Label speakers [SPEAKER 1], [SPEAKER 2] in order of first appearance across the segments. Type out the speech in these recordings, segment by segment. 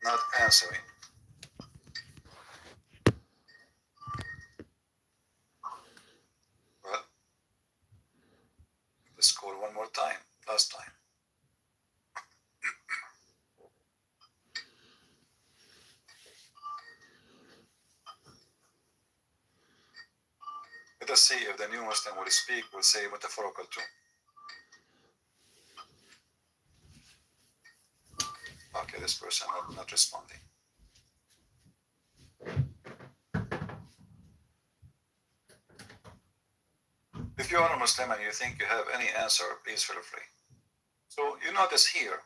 [SPEAKER 1] not answering. Well, let's call one more time. Last time. Let us see if the new Muslim will speak, will say metaphorical too. Okay, this person not responding. If you are a Muslim and you think you have any answer, please feel free. So you notice here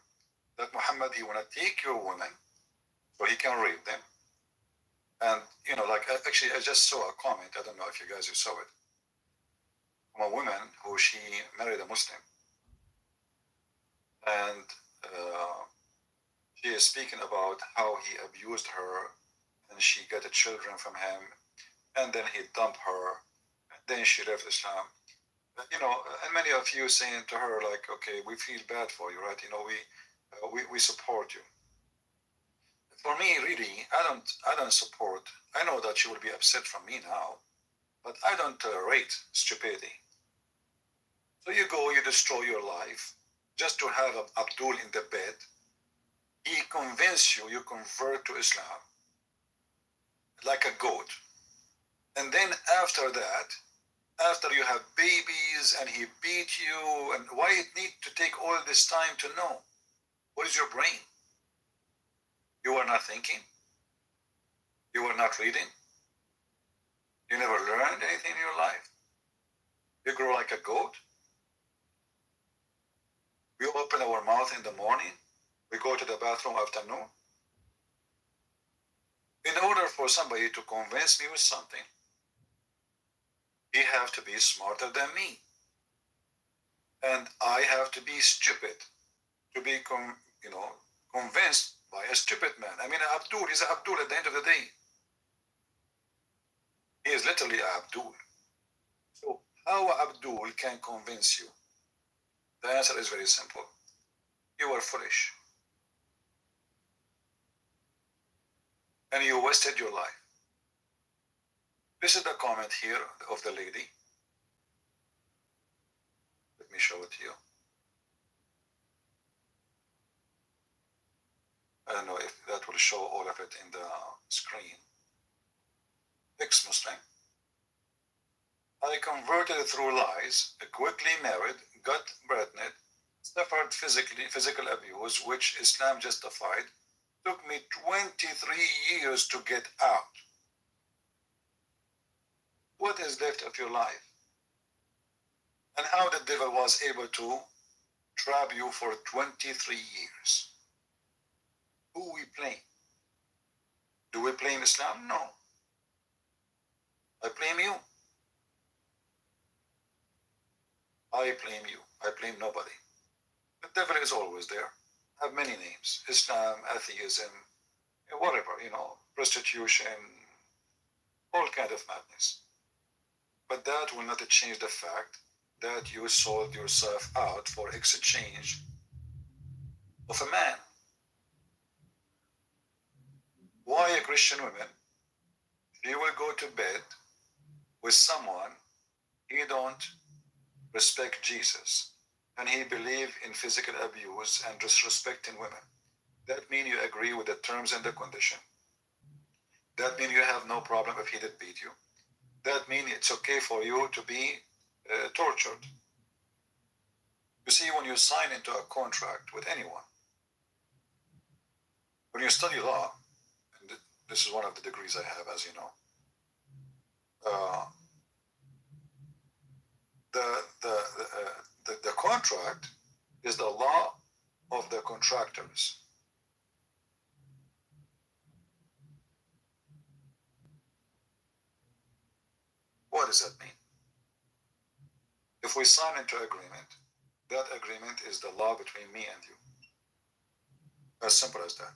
[SPEAKER 1] that Muhammad, he want to take your women so he can rape them. And, you know, like, actually, I just saw a comment. I don't know if you guys saw it. From a woman who she married a Muslim. And she is speaking about how he abused her and she got the children from him. And then he dumped her. And then she left Islam. You know, and many of you saying to her, like, okay, we feel bad for you, right? You know, we support you. For me, really, I don't support. I know that she will be upset from me now, but I don't tolerate stupidity. So you go, you destroy your life just to have Abdul in the bed. He convince you, you convert to Islam like a goat. And then after that, after you have babies and he beat you, and why it need to take all this time to know? What is your brain? You are not thinking. You are not reading. You never learned anything in your life. You grow like a goat. We open our mouth in the morning. We go to the bathroom afternoon. In order for somebody to convince me with something, he have to be smarter than me. And I have to be stupid to be, convinced by a stupid man. I mean, Abdul, he's Abdul at the end of the day. He is literally Abdul. So how Abdul can convince you? The answer is very simple. You are foolish. And you wasted your life. This is the comment here of the lady. Let me show it to you. I don't know if that will show all of it in the screen. Ex-Muslim. I converted through lies, quickly married, got pregnant, suffered physical abuse, which Islam justified. Took me 23 years to get out. What is left of your life? And how the devil was able to trap you for 23 years? Who we blame? Do we blame Islam? No. I blame you. I blame you. I blame nobody. The devil is always there. Have many names. Islam, atheism, whatever, prostitution, all kind of madness. But that will not change the fact that you sold yourself out for exchange of a man. Why a Christian woman? She will go to bed with someone he don't respect Jesus, and he believe in physical abuse and disrespecting women. That means you agree with the terms and the condition. That means you have no problem if he did beat you. That means it's okay for you to be tortured. You see, when you sign into a contract with anyone, when you study law, and this is one of the degrees I have, as you know, the contract is the law of the contractors. What does that mean? If we sign into agreement, that agreement is the law between me and you. As simple as that.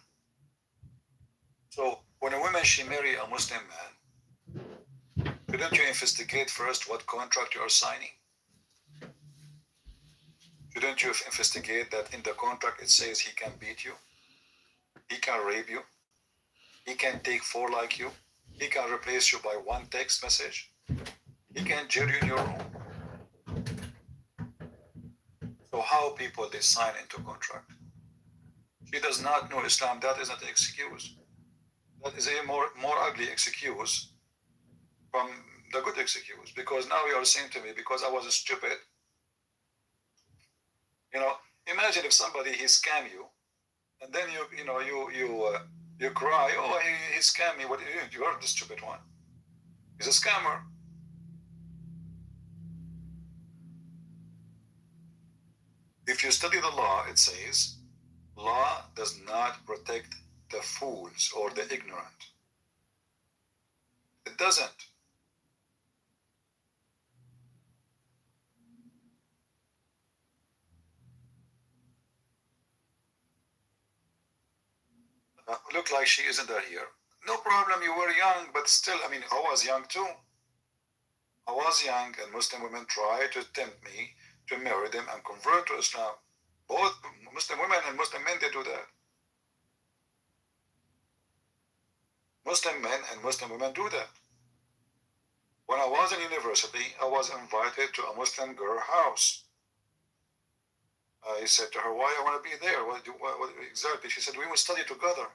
[SPEAKER 1] So when a woman, she marry a Muslim man, shouldn't you investigate first what contract you are signing? Shouldn't you investigate that in the contract it says he can beat you? He can rape you. He can take four like you. He can replace you by one text message. He can jail you in your room. So how people they sign into contract? She does not know Islam. That is not an excuse. That is a more ugly excuse from the good excuse. Because now you are saying to me, because I was stupid. You know, imagine if somebody he scam you, and then you cry, oh he scammed me. What you are the stupid one. He's a scammer. If you study the law, it says, law does not protect the fools or the ignorant. It doesn't. Look like she isn't there here. No problem, you were young, but still, I mean, I was young too. I was young, and Muslim women tried to tempt me to marry them and convert to Islam. Both Muslim women and Muslim men, they do that. Muslim men and Muslim women do that. When I was in university, I was invited to a Muslim girl house. I said to her, why I want to be there? What exactly? She said, we will study together.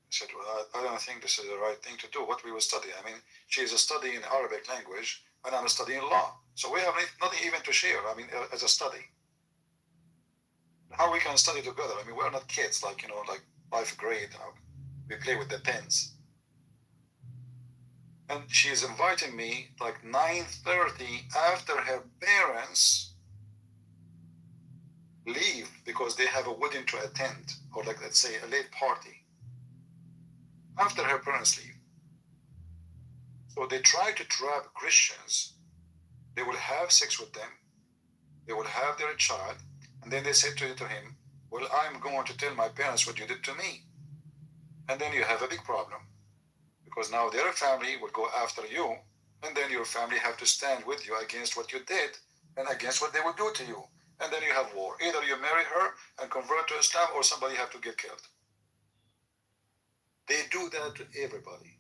[SPEAKER 1] I said, well, I don't think this is the right thing to do. What we will study? I mean, she is studying Arabic language, and I'm studying law. So we have nothing even to share, I mean, as a study. How we can study together? I mean, we're not kids, like, like 5th grade. We play with the pens. And she's inviting me like 9:30 after her parents leave because they have a wedding to attend, or like, let's say, a late party. After her parents leave. So they try to trap Christians. They will have sex with them. They will have their child. And then they say to him, well, I'm going to tell my parents what you did to me. And then you have a big problem. Because now their family will go after you. And then your family have to stand with you against what you did and against what they will do to you. And then you have war. Either you marry her and convert to Islam, or somebody have to get killed. They do that to everybody.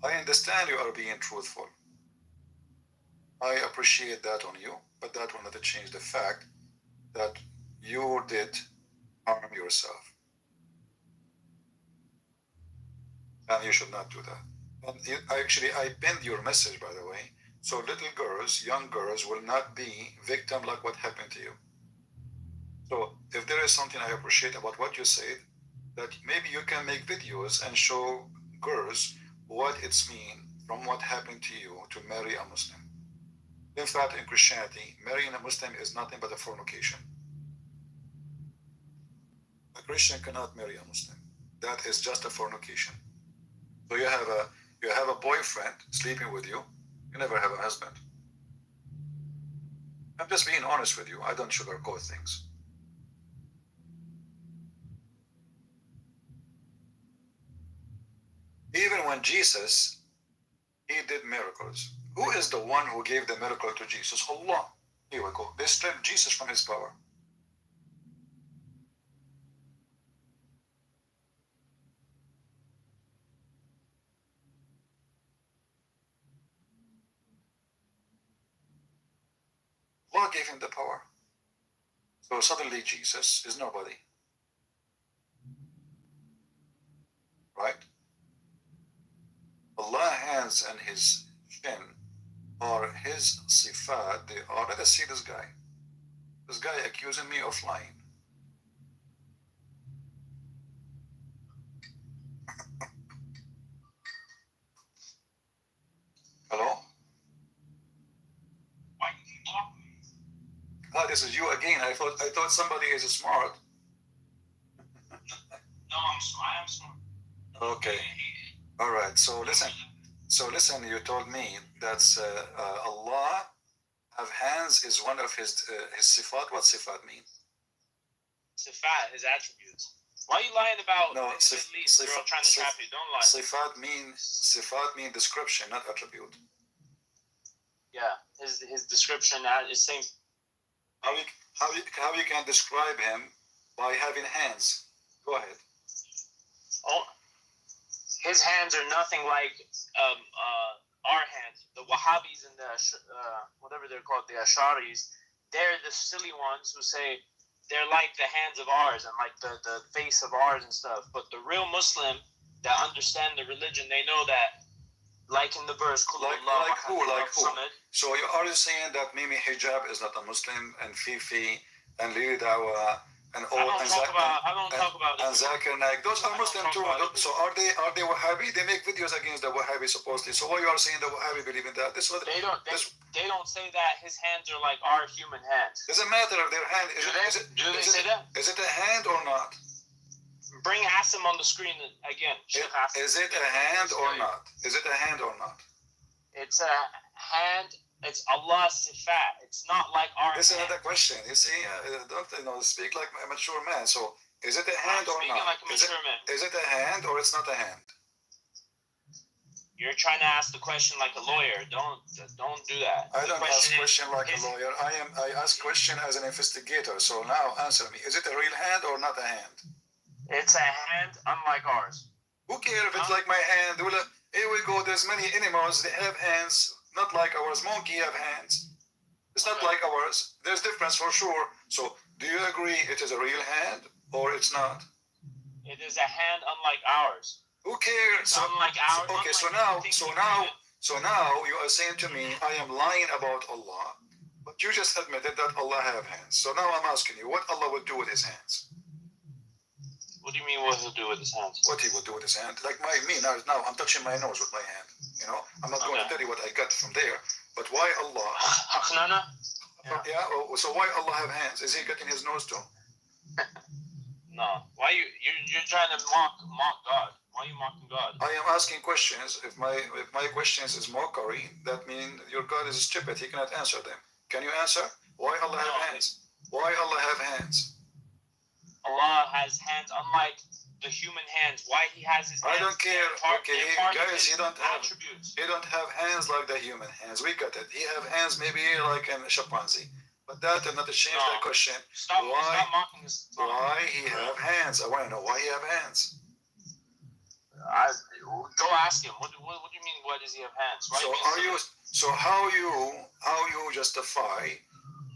[SPEAKER 1] I understand you are being truthful. I appreciate that on you, but that will not change the fact that you did harm yourself. And you should not do that. And I pinned your message, by the way. So little girls, young girls, will not be victim like what happened to you. So if there is something I appreciate about what you said, that maybe you can make videos and show girls what it's mean from what happened to you to marry a Muslim. In fact, in Christianity, marrying a Muslim is nothing but a fornication. A Christian cannot marry a Muslim. That is just a fornication. So you have a boyfriend sleeping with you. You never have a husband. I'm just being honest with you. I don't sugarcoat things. Even when Jesus, he did miracles. Who is the one who gave the miracle to Jesus? Allah. Here we go. They stripped Jesus from his power. Allah gave him the power. So suddenly Jesus is nobody. Right? Allah's hands and his chin are his sifat. They are, let us see this guy. This guy accusing me of lying. Hello? Ah, this is you again. I thought somebody is smart.
[SPEAKER 2] No, I am smart.
[SPEAKER 1] Okay. All right. So listen. You told me that Allah have hands is one of his sifat. What sifat mean?
[SPEAKER 2] Sifat, his attributes. Why are you lying about
[SPEAKER 1] no,
[SPEAKER 2] girl trying to trap you? Don't lie.
[SPEAKER 1] Sifat mean description, not attribute.
[SPEAKER 2] Yeah, his description is same.
[SPEAKER 1] How you can describe him by having hands? Go ahead.
[SPEAKER 2] Oh, his hands are nothing like our hands. The Wahhabis and the whatever they're called, the Asharis, they're the silly ones who say they're like the hands of ours and like the face of ours and stuff. But the real Muslim that understand the religion, they know that, like in the verse,
[SPEAKER 1] like who? So are you saying that Mimi Hijab is not a Muslim, and Fifi and Lili Dawa and all
[SPEAKER 2] I don't talk about
[SPEAKER 1] and Zakir Naik, those are Muslim too. So are they Wahhabi? They make videos against the Wahhabi supposedly. So why you are saying the Wahhabi believe in that? They
[SPEAKER 2] don't say that his hands are like our human hands.
[SPEAKER 1] Doesn't matter if their hand is
[SPEAKER 2] Do they say that?
[SPEAKER 1] Is it a hand or not?
[SPEAKER 2] Bring Asim on the screen again.
[SPEAKER 1] Is it a hand or not? Is it a hand or not?
[SPEAKER 2] It's a hand. It's Allah's sifat. It's not like our.
[SPEAKER 1] This is another question. You see, don't speak like a mature man. So, is it a hand or not?
[SPEAKER 2] Like a mature man.
[SPEAKER 1] Is it a hand or it's not a hand?
[SPEAKER 2] You're trying to ask the question like a lawyer. Don't do that.
[SPEAKER 1] I don't ask question like a lawyer. I ask question as an investigator. So now answer me. Is it a real hand or not a hand?
[SPEAKER 2] It's a hand unlike ours.
[SPEAKER 1] Who cares if it's like my hand? Here we go. There's many animals. They have hands. Not like ours. Monkey have hands. It's not like ours. There's difference for sure. So do you agree it is a real hand or it's not?
[SPEAKER 2] It is a hand unlike ours.
[SPEAKER 1] Who cares?
[SPEAKER 2] So, unlike ours.
[SPEAKER 1] Okay, so now you are saying to me, I am lying about Allah, but you just admitted that Allah have hands. So now I'm asking you, what Allah will do with his hands?
[SPEAKER 2] What do you mean what he'll do with his hands?
[SPEAKER 1] What he will do with his hand? Like me now I'm touching my nose with my hand. You know, I'm not going to tell you what I got from there. But why Allah? Yeah. So why Allah have hands? Is he cutting his nose too?
[SPEAKER 2] No. Why you're trying to mock God? Why are you mocking God?
[SPEAKER 1] I am asking questions. If my questions is mockery, that means your God is stupid. He cannot answer them. Can you answer? Why Allah have hands? Why Allah have hands?
[SPEAKER 2] Allah has hands unlike the human hands. Why he has his hands?
[SPEAKER 1] I don't care. Guys, he don't have hands like the human hands. We got it. He have hands maybe like a chimpanzee. But that does not change the question.
[SPEAKER 2] Stop mocking us.
[SPEAKER 1] Why he have hands? I want to know why he have hands.
[SPEAKER 2] Go ask him. What do you mean? Why does he have hands?
[SPEAKER 1] How you justify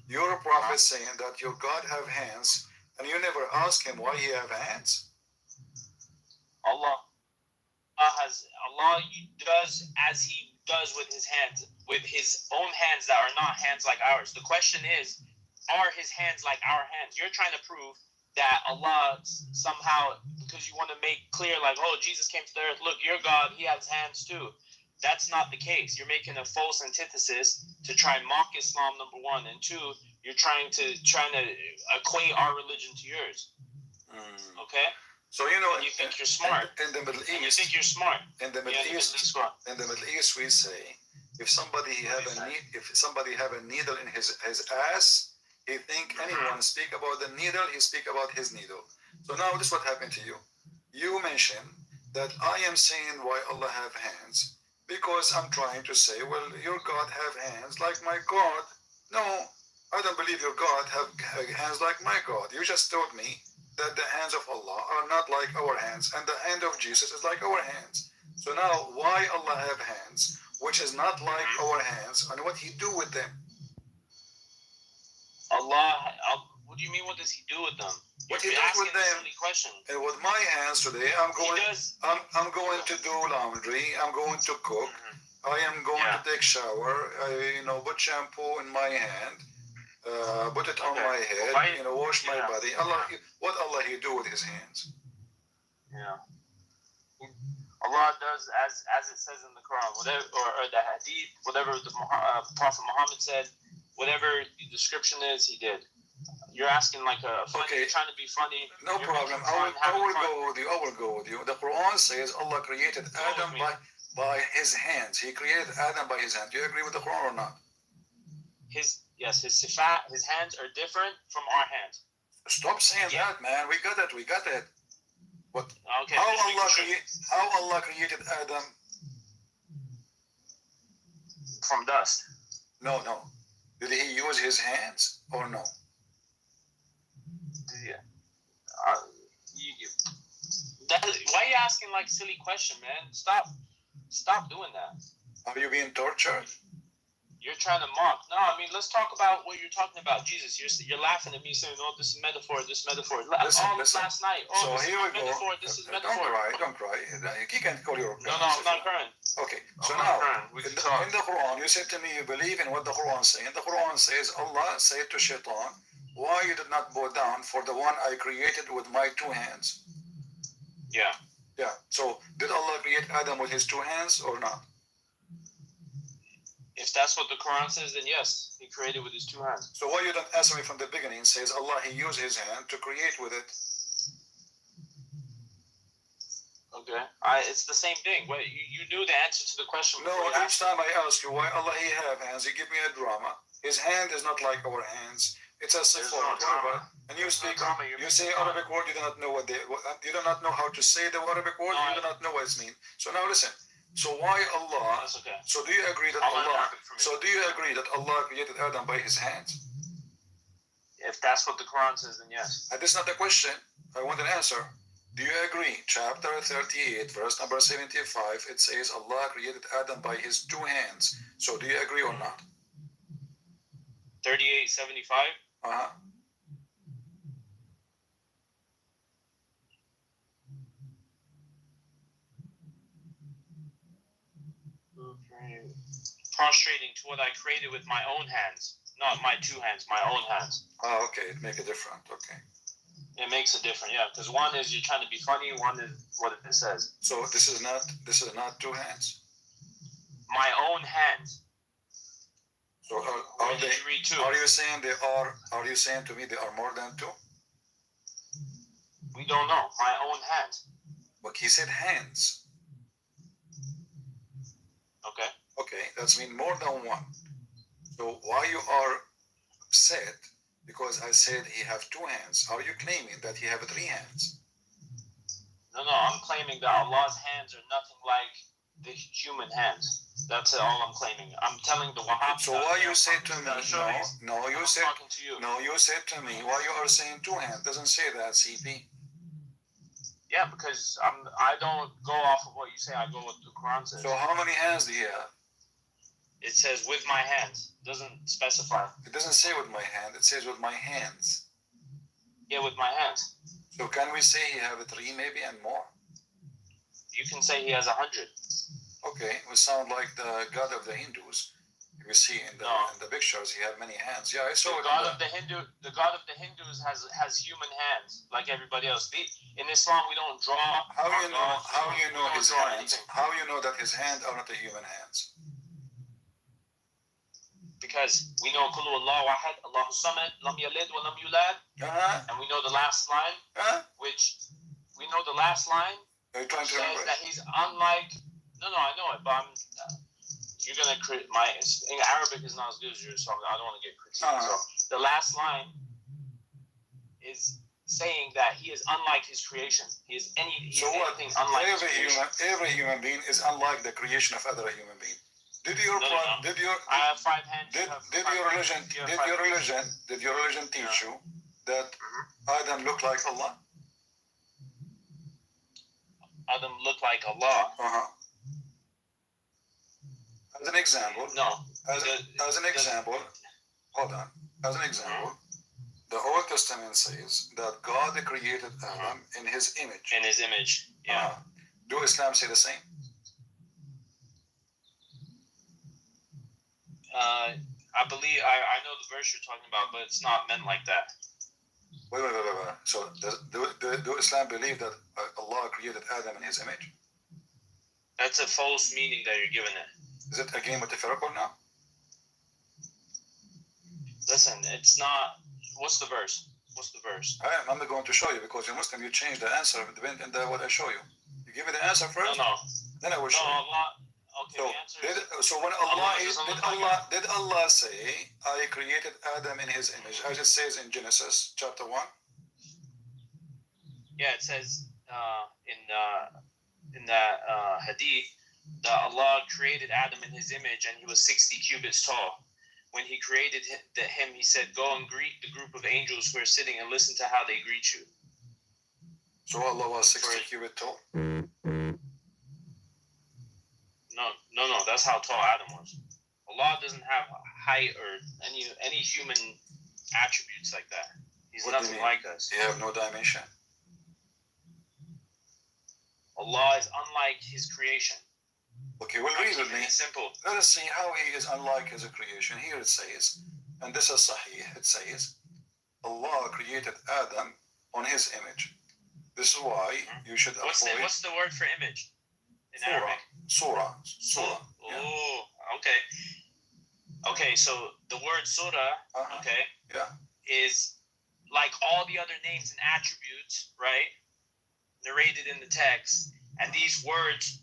[SPEAKER 1] your prophet saying that your God have hands, and you never ask him why he have hands?
[SPEAKER 2] Allah does as he does with his hands, with his own hands that are not hands like ours. The question is, are his hands like our hands? You're trying to prove that Allah somehow, because you want to make clear like, oh, Jesus came to the earth, look, your God, he has hands too. That's not the case. You're making a false antithesis to try and mock Islam, number one, and two, you're trying to equate our religion to yours. Okay?
[SPEAKER 1] So you know,
[SPEAKER 2] and you think you're smart.
[SPEAKER 1] In the Middle East,
[SPEAKER 2] and you think you're smart.
[SPEAKER 1] In the Middle East, we say if somebody have a needle in his ass, he think anyone speak about the needle, he speak about his needle. So now this is what happened to you. You mention that I am saying why Allah have hands because I'm trying to say, well, your God have hands like my God. No, I don't believe your God have hands like my God. You just told me that the hands of Allah are not like our hands, and the hand of Jesus is like our hands. So now, why Allah have hands, which is not like our hands, and what He do with them?
[SPEAKER 2] Allah, what do you mean? What does He do with them?
[SPEAKER 1] What He does with them? And with my hands today, I'm going to do laundry. I'm going to cook. I am going to take shower. Put shampoo in my hand. Put it on my head, wash my body. What Allah He do with His hands?
[SPEAKER 2] Yeah. Allah does as it says in the Quran, whatever, or the Hadith, whatever the Prophet Muhammad said, whatever the description is, he did. You're asking like a funny, you're trying to be funny.
[SPEAKER 1] No problem. I will go with you. The Quran says Allah created Adam by His hands. He created Adam by His hand. Do you agree with the Quran or not?
[SPEAKER 2] His sifat, his hands are different from our hands.
[SPEAKER 1] Stop saying that, man. We got it. But
[SPEAKER 2] okay,
[SPEAKER 1] how Allah created Adam?
[SPEAKER 2] From dust.
[SPEAKER 1] No, no. Did he use his hands or no?
[SPEAKER 2] Yeah. Why are you asking like silly question, man? Stop doing that.
[SPEAKER 1] Are you being tortured?
[SPEAKER 2] You're trying to mock. No, I mean, let's talk about what you're talking about. Jesus, you're laughing at me saying, "Oh, this is metaphor. This is metaphor."
[SPEAKER 1] Listen.
[SPEAKER 2] Last night. Oh,
[SPEAKER 1] so
[SPEAKER 2] this
[SPEAKER 1] here
[SPEAKER 2] is
[SPEAKER 1] we go.
[SPEAKER 2] Metaphor. This is metaphor.
[SPEAKER 1] Don't cry. You can't call your
[SPEAKER 2] No, I'm not crying.
[SPEAKER 1] Okay. So now, in the Quran, you said to me you believe in what the Quran says. And the Quran says Allah said to Shaitan, "Why you did not bow down for the one I created with my two hands?"
[SPEAKER 2] Yeah.
[SPEAKER 1] Yeah. So did Allah create Adam with his two hands or not?
[SPEAKER 2] If that's what the Quran says, then yes, he created with his two hands. So
[SPEAKER 1] why you don't answer me from the beginning? Says Allah, he used his hand to create with it.
[SPEAKER 2] Okay. It's the same thing. Well, you knew the answer to the question.
[SPEAKER 1] No, each time I ask you why Allah he have hands, you give me a drama. His hand is not like our hands. It's a simple. No, and you speak. You say Arabic word. You do not know you do not know how to say the Arabic word. You do not know what it means. So now listen. So why Allah?
[SPEAKER 2] That's okay.
[SPEAKER 1] So do you agree that Allah? So do you agree that Allah created Adam by his hands?
[SPEAKER 2] If that's what the Quran says, then yes.
[SPEAKER 1] And this is not a question. I want an answer. Do you agree? Chapter 38, verse number 75. It says Allah created Adam by his two hands. So do you agree or not?
[SPEAKER 2] 38:75.
[SPEAKER 1] Uh-huh.
[SPEAKER 2] Prostrating to what I created with my own hands, not my two hands, my own hands.
[SPEAKER 1] Oh, okay. It makes a difference. Okay.
[SPEAKER 2] It makes a difference, yeah. Because one is you're trying to be funny, one is what it says.
[SPEAKER 1] So this is not two hands.
[SPEAKER 2] My own hands.
[SPEAKER 1] So are they?
[SPEAKER 2] You read two?
[SPEAKER 1] Are you saying they are? Are you saying to me they are more than two?
[SPEAKER 2] We don't know. My own hands.
[SPEAKER 1] But he said hands.
[SPEAKER 2] Okay.
[SPEAKER 1] Okay, that means more than one. So why you are upset? Because I said he have two hands. Are you claiming that he have three hands?
[SPEAKER 2] No, I'm claiming that Allah's hands are nothing like the human hands. That's all I'm claiming. I'm telling the Wahhabis.
[SPEAKER 1] So why you say to me? No, you said.
[SPEAKER 2] Talking to you.
[SPEAKER 1] No, you said to me. Why you are saying two hands? Doesn't say that, CP.
[SPEAKER 2] Yeah, because I don't go off of what you say. I go with the Quran says.
[SPEAKER 1] So how many hands do you have?
[SPEAKER 2] It says with my hands. It doesn't specify.
[SPEAKER 1] It doesn't say with my hand. It says with my hands.
[SPEAKER 2] Yeah, with my hands.
[SPEAKER 1] So can we say he have three maybe and more?
[SPEAKER 2] You can say he has 100.
[SPEAKER 1] Okay, we sound like the god of the Hindus. You see in the pictures, he have many hands. Yeah, I saw
[SPEAKER 2] the god of the Hindus has human hands like everybody else. In Islam, we don't draw.
[SPEAKER 1] How you know his hands? How you know that his hands are not the human hands?
[SPEAKER 2] Because we know Qul Allahu Ahad, Allahu Samad, Lam Yalid wa Lam Yulad, and we know the last line, which we know the last line says that he's unlike. No, I know it, but you're gonna create Arabic is not as good as yours, so I don't want to get critiqued. So the last line is saying that he is unlike his creation. He's anything unlike his creation.
[SPEAKER 1] Every human being is unlike the creation of other human being. Did your
[SPEAKER 2] I have 5 hands.
[SPEAKER 1] Did your religion teach you that Adam looked like Allah?
[SPEAKER 2] Adam looked like Allah.
[SPEAKER 1] As an example.
[SPEAKER 2] No.
[SPEAKER 1] As an example. Hold on. As an example, the Old Testament says that God created Adam in His image.
[SPEAKER 2] In His image. Yeah.
[SPEAKER 1] Do Islam say the same?
[SPEAKER 2] I believe I know the verse you're talking about, but it's not meant like that.
[SPEAKER 1] Wait. So do Islam believe that Allah created Adam in His image?
[SPEAKER 2] That's a false meaning that you're giving it.
[SPEAKER 1] Is it again metaphorical now?
[SPEAKER 2] Listen, it's not. What's the verse?
[SPEAKER 1] I'm not going to show you because you're Muslim. You change the answer depending on what I show you. You give me the answer first.
[SPEAKER 2] No.
[SPEAKER 1] Then I will show you.
[SPEAKER 2] Allah. Okay,
[SPEAKER 1] so when did Allah say, I created Adam in His image, as it says in Genesis chapter 1?
[SPEAKER 2] Yeah, it says in that hadith that Allah created Adam in His image and he was 60 cubits tall. when he created him, he said, "Go and greet the group of angels who are sitting and listen to how they greet you."
[SPEAKER 1] So Allah was 60 cubit tall.
[SPEAKER 2] No. That's how tall Adam was. Allah doesn't have height or any human attributes like that. He's nothing like us.
[SPEAKER 1] You have no dimension.
[SPEAKER 2] Allah is unlike His creation.
[SPEAKER 1] Okay, well, read with me.
[SPEAKER 2] Simple.
[SPEAKER 1] Let us see how He is unlike His creation. Here it says, and this is Sahih, it says, Allah created Adam on His image. This is why you should avoid...
[SPEAKER 2] What's the word for image in Arabic?
[SPEAKER 1] Surah.
[SPEAKER 2] Oh, yeah. Okay. Okay, so the word surah, is like all the other names and attributes, right? Narrated in the text, and these words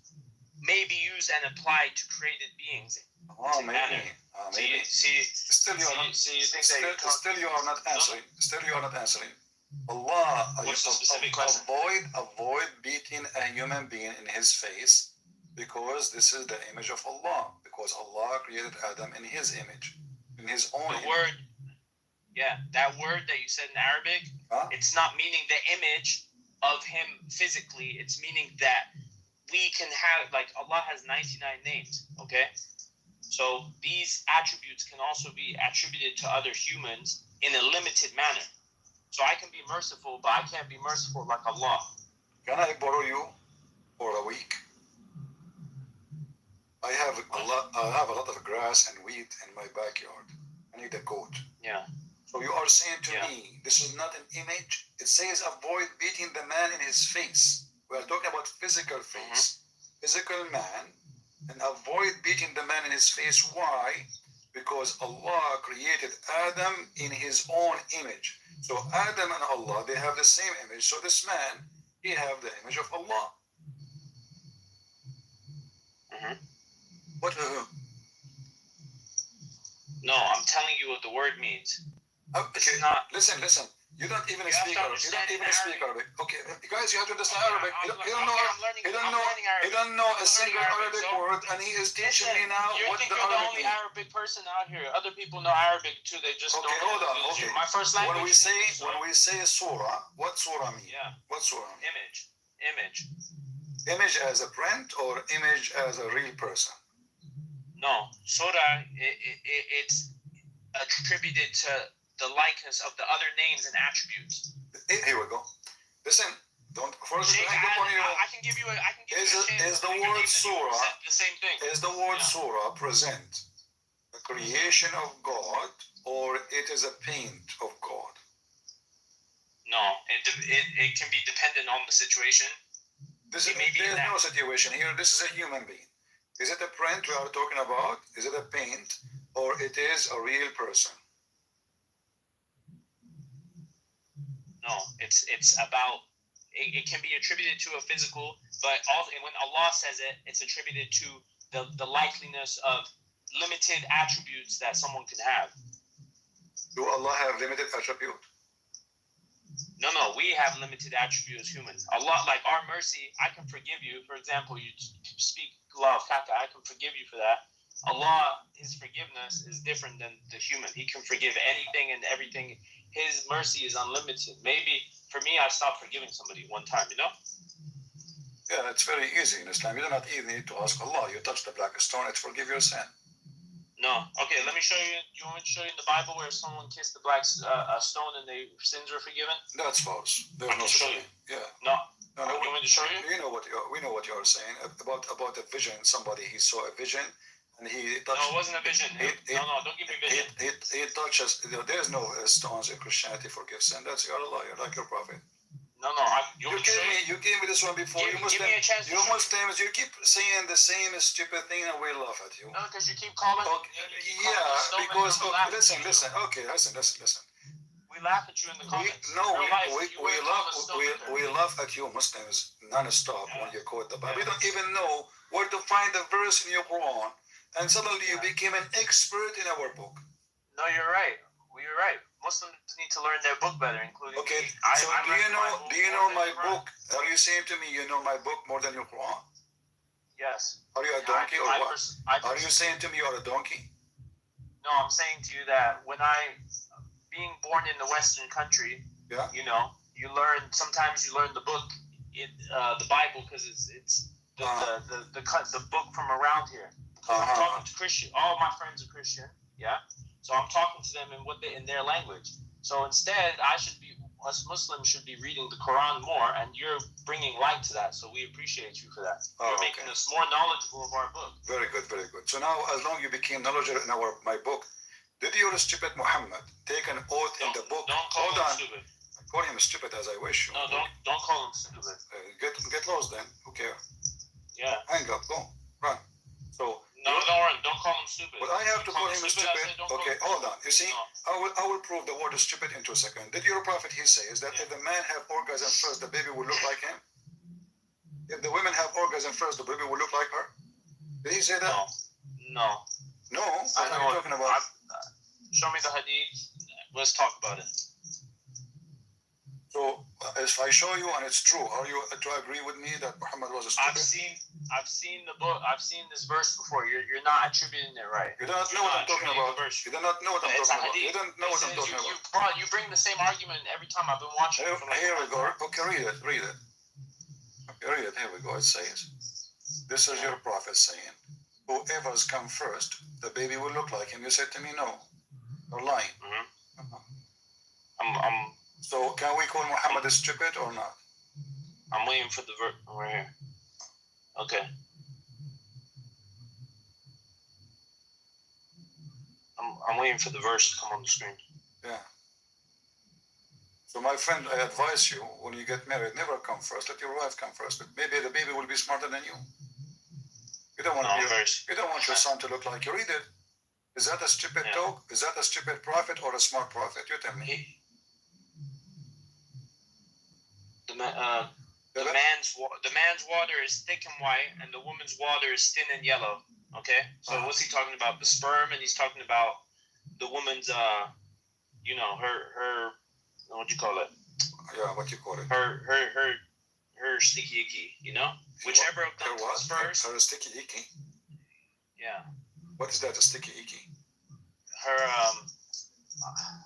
[SPEAKER 2] may be used and applied to created beings.
[SPEAKER 1] Maybe. Still you are not answering. Allah,
[SPEAKER 2] what's the specific question?
[SPEAKER 1] Avoid beating a human being in his face, because this is the image of Allah. Because Allah created Adam in His image, in His own image.
[SPEAKER 2] Word, that word that you said in Arabic, it's not meaning the image of Him physically. It's meaning that we can have, like, Allah has 99 names, okay? So these attributes can also be attributed to other humans in a limited manner. So I can be merciful, but I can't be merciful like Allah.
[SPEAKER 1] Can I borrow you for a week? I have a lot of grass and wheat in my backyard. I need a goat.
[SPEAKER 2] Yeah.
[SPEAKER 1] So you are saying to me, this is not an image? It says avoid beating the man in his face. We are talking about physical face, physical man, and avoid beating the man in his face. Why? Because Allah created Adam in His own image. So Adam and Allah, they have the same image. So this man, he have the image of Allah. What?
[SPEAKER 2] No, I'm telling you what the word means.
[SPEAKER 1] Okay, listen. You don't even speak Arabic. Okay, guys, you have to understand Arabic. You don't know a single Arabic word, and he is teaching me now what the
[SPEAKER 2] Arabic means. You think you're the only
[SPEAKER 1] means.
[SPEAKER 2] Arabic person out here. Other people know Arabic too. They just don't know.
[SPEAKER 1] Hold on. Okay.
[SPEAKER 2] My first language.
[SPEAKER 1] When we say surah, what surah mean?
[SPEAKER 2] Yeah.
[SPEAKER 1] What surah mean?
[SPEAKER 2] Image.
[SPEAKER 1] Image as a print or image as a real person?
[SPEAKER 2] No, surah. It's attributed to the likeness of the other names and attributes.
[SPEAKER 1] Here we go. Listen, don't forget to
[SPEAKER 2] hang
[SPEAKER 1] up on you.
[SPEAKER 2] I can give you a chance.
[SPEAKER 1] Is the word surah
[SPEAKER 2] the same thing?
[SPEAKER 1] Is the word surah present a creation of God, or it is a paint of God?
[SPEAKER 2] No, it can be dependent on the situation.
[SPEAKER 1] There's no situation here. This is a human being. Is it a print we are talking about? Is it a paint, or it is a real person?
[SPEAKER 2] No, it's about, it can be attributed to a physical, but also when Allah says it, it's attributed to the likeliness of limited attributes that someone can have.
[SPEAKER 1] Do Allah have limited attribute?
[SPEAKER 2] No, we have limited attribute as humans. Allah, like our mercy, I can forgive you. For example, you speak law of kaka, I can forgive you for that. Allah, His forgiveness is different than the human. He can forgive anything and everything. His mercy is unlimited. Maybe for me, I stopped forgiving somebody one time, you know?
[SPEAKER 1] Yeah, it's very easy in Islam. You do not even need to ask Allah. You touch the black stone, it forgive your sin.
[SPEAKER 2] No. Okay, let me show you. You want me to show you in the Bible where someone kissed the black stone and their sins were forgiven?
[SPEAKER 1] That's false. There's no
[SPEAKER 2] show you.
[SPEAKER 1] Yeah.
[SPEAKER 2] No.
[SPEAKER 1] You
[SPEAKER 2] want me to show you?
[SPEAKER 1] We know what you are saying about a vision. Somebody, he saw a vision. And he touched,
[SPEAKER 2] no, it wasn't a vision. Don't give me vision.
[SPEAKER 1] He touches. There's no stones in Christianity forgive sin. That's your Allah. You're like your prophet.
[SPEAKER 2] No. You
[SPEAKER 1] gave me this one before.
[SPEAKER 2] Give me a chance.
[SPEAKER 1] You Muslims, you keep saying the same stupid thing, and we laugh at you.
[SPEAKER 2] No, because you keep calling.
[SPEAKER 1] Because listen. Okay, listen.
[SPEAKER 2] We laugh at you in the comments.
[SPEAKER 1] We laugh at you Muslims non-stop when you quote the Bible. We don't even know where to find the verse in your Quran. And suddenly you became an expert in our book.
[SPEAKER 2] No, you're right. You're right. Muslims need to learn their book better, including
[SPEAKER 1] okay.
[SPEAKER 2] Me.
[SPEAKER 1] So do you know my book? Are you saying to me you know my book more than your Quran?
[SPEAKER 2] Yes.
[SPEAKER 1] Are you a donkey or what? Are you saying to me you're a donkey?
[SPEAKER 2] No, I'm saying to you that being born in the Western country,
[SPEAKER 1] Yeah.
[SPEAKER 2] you know, sometimes you learn the book, the Bible, because it's the book from around here. I'm talking to Christian. All my friends are Christian. Yeah. So I'm talking to them in their language. So instead, us Muslims should be reading the Quran more, and you're bringing light to that. So we appreciate you for that. You're making us more knowledgeable of our book.
[SPEAKER 1] Very good, very good. So now, as long as you became knowledgeable in my book, did your stupid Muhammad take an oath in the book?
[SPEAKER 2] Don't call him stupid.
[SPEAKER 1] Call him stupid as I wish.
[SPEAKER 2] No, don't call him stupid.
[SPEAKER 1] Get lost then. Who cares?
[SPEAKER 2] Yeah.
[SPEAKER 1] Hang up. Go. Run. So.
[SPEAKER 2] No, don't run. Don't call him stupid.
[SPEAKER 1] But I have to call him stupid. Okay, hold on. You see,
[SPEAKER 2] no.
[SPEAKER 1] I will prove the word stupid in 2 seconds. Did your prophet he says that if the man have orgasm first, the baby will look like him? If the women have orgasm first, the baby will look like her? Did he say that?
[SPEAKER 2] No.
[SPEAKER 1] No. What are you talking about?
[SPEAKER 2] Show me the hadith. Let's talk about it.
[SPEAKER 1] So, if I show you and it's true, are you to agree with me that Muhammad was a stupid?
[SPEAKER 2] I've seen the book. I've seen this verse before. You're not attributing it right.
[SPEAKER 1] You do not know what I'm talking about. You do not know what I'm talking about. You don't know what I'm talking about.
[SPEAKER 2] You bring the same argument every time. I've been watching.
[SPEAKER 1] Here we go. Okay, read it. Okay, read it. Here we go. It says, "This is your prophet saying, whoever's come first, the baby will look like him." You said to me, no. You're lying. So can we call Muhammad stupid or not?
[SPEAKER 2] I'm waiting for the verse right here. Okay. I'm waiting for the verse to come on the screen.
[SPEAKER 1] Yeah. So my friend, I advise you, when you get married, never come first. Let your wife come first. But maybe the baby will be smarter than you. You don't want your son to look like you. Read it. Is that a stupid talk? Is that a stupid prophet or a smart prophet? You tell me.
[SPEAKER 2] The man's water is thick and white, and the woman's water is thin and yellow. Okay, so what's he talking about? The sperm, and he's talking about the woman's, her, what you call it?
[SPEAKER 1] Yeah, what you call it?
[SPEAKER 2] Her sticky icky. Whichever of them comes first.
[SPEAKER 1] Her sticky icky.
[SPEAKER 2] Yeah.
[SPEAKER 1] What is that? A sticky icky?
[SPEAKER 2] Her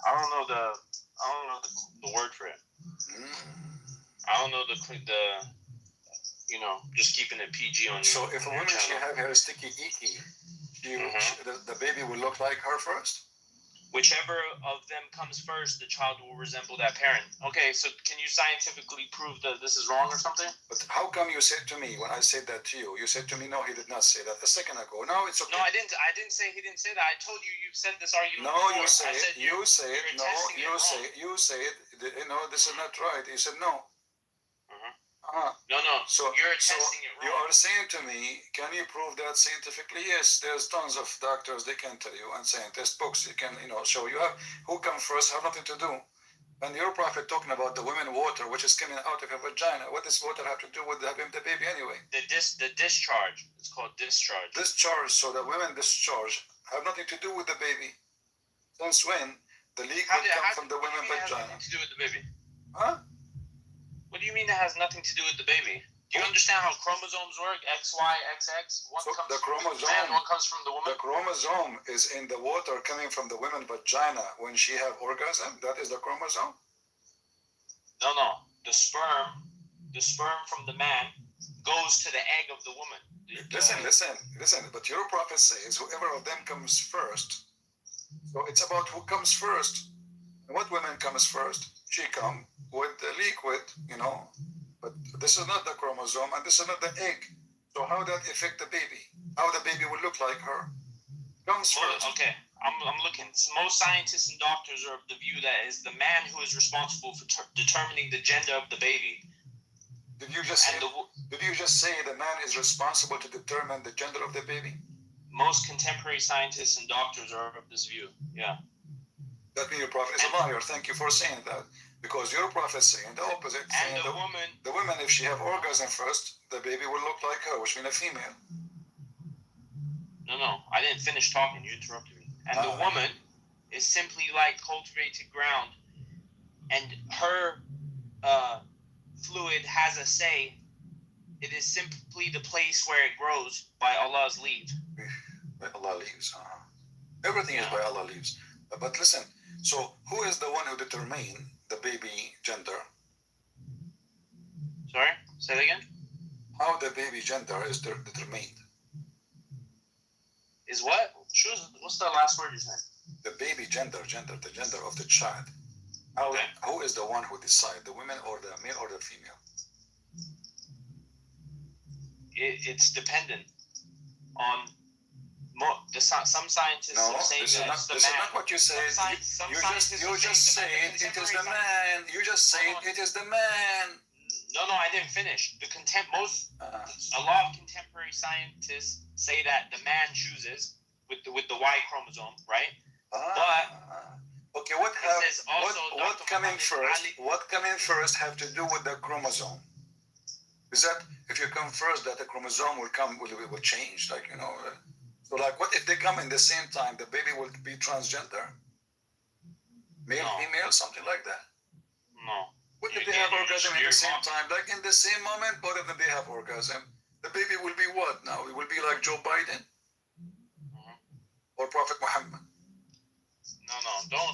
[SPEAKER 2] I don't know the word for it. I don't know the just keeping it PG on you.
[SPEAKER 1] So if a woman she have her sticky icky, the baby will look like her first?
[SPEAKER 2] Whichever of them comes first, the child will resemble that parent. Okay, so can you scientifically prove that this is wrong or something?
[SPEAKER 1] But how come you said to me, when I said that to you, you said to me, no, he did not say that a second ago. No, it's okay.
[SPEAKER 2] No, I didn't say he didn't say that. I told you said this argument
[SPEAKER 1] No,
[SPEAKER 2] before.
[SPEAKER 1] you say it. You say it. No, you say it. This is not right. You said no.
[SPEAKER 2] No. So you're testing it wrong.
[SPEAKER 1] You are saying to me, can you prove that scientifically? Yes, there's tons of doctors, they can tell you, and scientists books, you can, show you have who come first have nothing to do. And your prophet talking about the women water, which is coming out of your vagina. What does water have to do with having the baby anyway?
[SPEAKER 2] The discharge. It's called discharge.
[SPEAKER 1] Discharge. So the women discharge have nothing to do with the baby. Since when the leak come from the women vagina?
[SPEAKER 2] Nothing to do with the baby.
[SPEAKER 1] Huh?
[SPEAKER 2] What do you mean it has nothing to do with the baby? Do you understand how chromosomes work? X, Y, XX? One comes from the man, one comes from the woman?
[SPEAKER 1] The chromosome is in the water coming from the woman's vagina when she have orgasm. That is the chromosome?
[SPEAKER 2] No. The sperm from the man goes to the egg of the woman.
[SPEAKER 1] Listen. But your prophet says whoever of them comes first. So it's about who comes first. And what woman comes first? She come with the liquid, But this is not the chromosome and this is not the egg. So how that affect the baby? How the baby will look like her? Comes first.
[SPEAKER 2] Okay, I'm looking. Most scientists and doctors are of the view that it's the man who is responsible for determining the gender of the baby.
[SPEAKER 1] Did you just say the man is responsible to determine the gender of the baby?
[SPEAKER 2] Most contemporary scientists and doctors are of this view. Yeah.
[SPEAKER 1] That means your prophet is a liar. Thank you for saying that. Because your prophet is saying the opposite.
[SPEAKER 2] And the
[SPEAKER 1] woman, if she have orgasm first, the baby will look like her, which means a female.
[SPEAKER 2] No. I didn't finish talking. You interrupted me. And the woman is simply like cultivated ground. And her fluid has a say. It is simply the place where it grows by Allah's leave.
[SPEAKER 1] By Allah leaves. Everything is by Allah leaves. But listen, so who is the one who determine the baby gender?
[SPEAKER 2] Sorry, say that again.
[SPEAKER 1] How the baby gender is determined?
[SPEAKER 2] Is what? What's the last word you said?
[SPEAKER 1] The baby gender, the gender of the child.
[SPEAKER 2] Okay.
[SPEAKER 1] Who is the one who decides, the women or the male or the female?
[SPEAKER 2] It's dependent on some scientists are saying
[SPEAKER 1] this
[SPEAKER 2] that
[SPEAKER 1] is
[SPEAKER 2] it's the
[SPEAKER 1] this
[SPEAKER 2] man.
[SPEAKER 1] is not what you said. You just said it is the man. You just said it is the man.
[SPEAKER 2] No, I didn't finish. A lot of contemporary scientists say that the man chooses with the Y chromosome, right?
[SPEAKER 1] Okay, what coming first? What coming first have to do with the chromosome? Is that if you come first, that the chromosome will change? Like, so like, what if they come in the same time? The baby will be transgender, male, female, something like that.
[SPEAKER 2] No.
[SPEAKER 1] What if they have orgasm at the same time? Like in the same moment, both of them they have orgasm. The baby will be what now? It will be like Joe Biden or Prophet Muhammad.
[SPEAKER 2] No.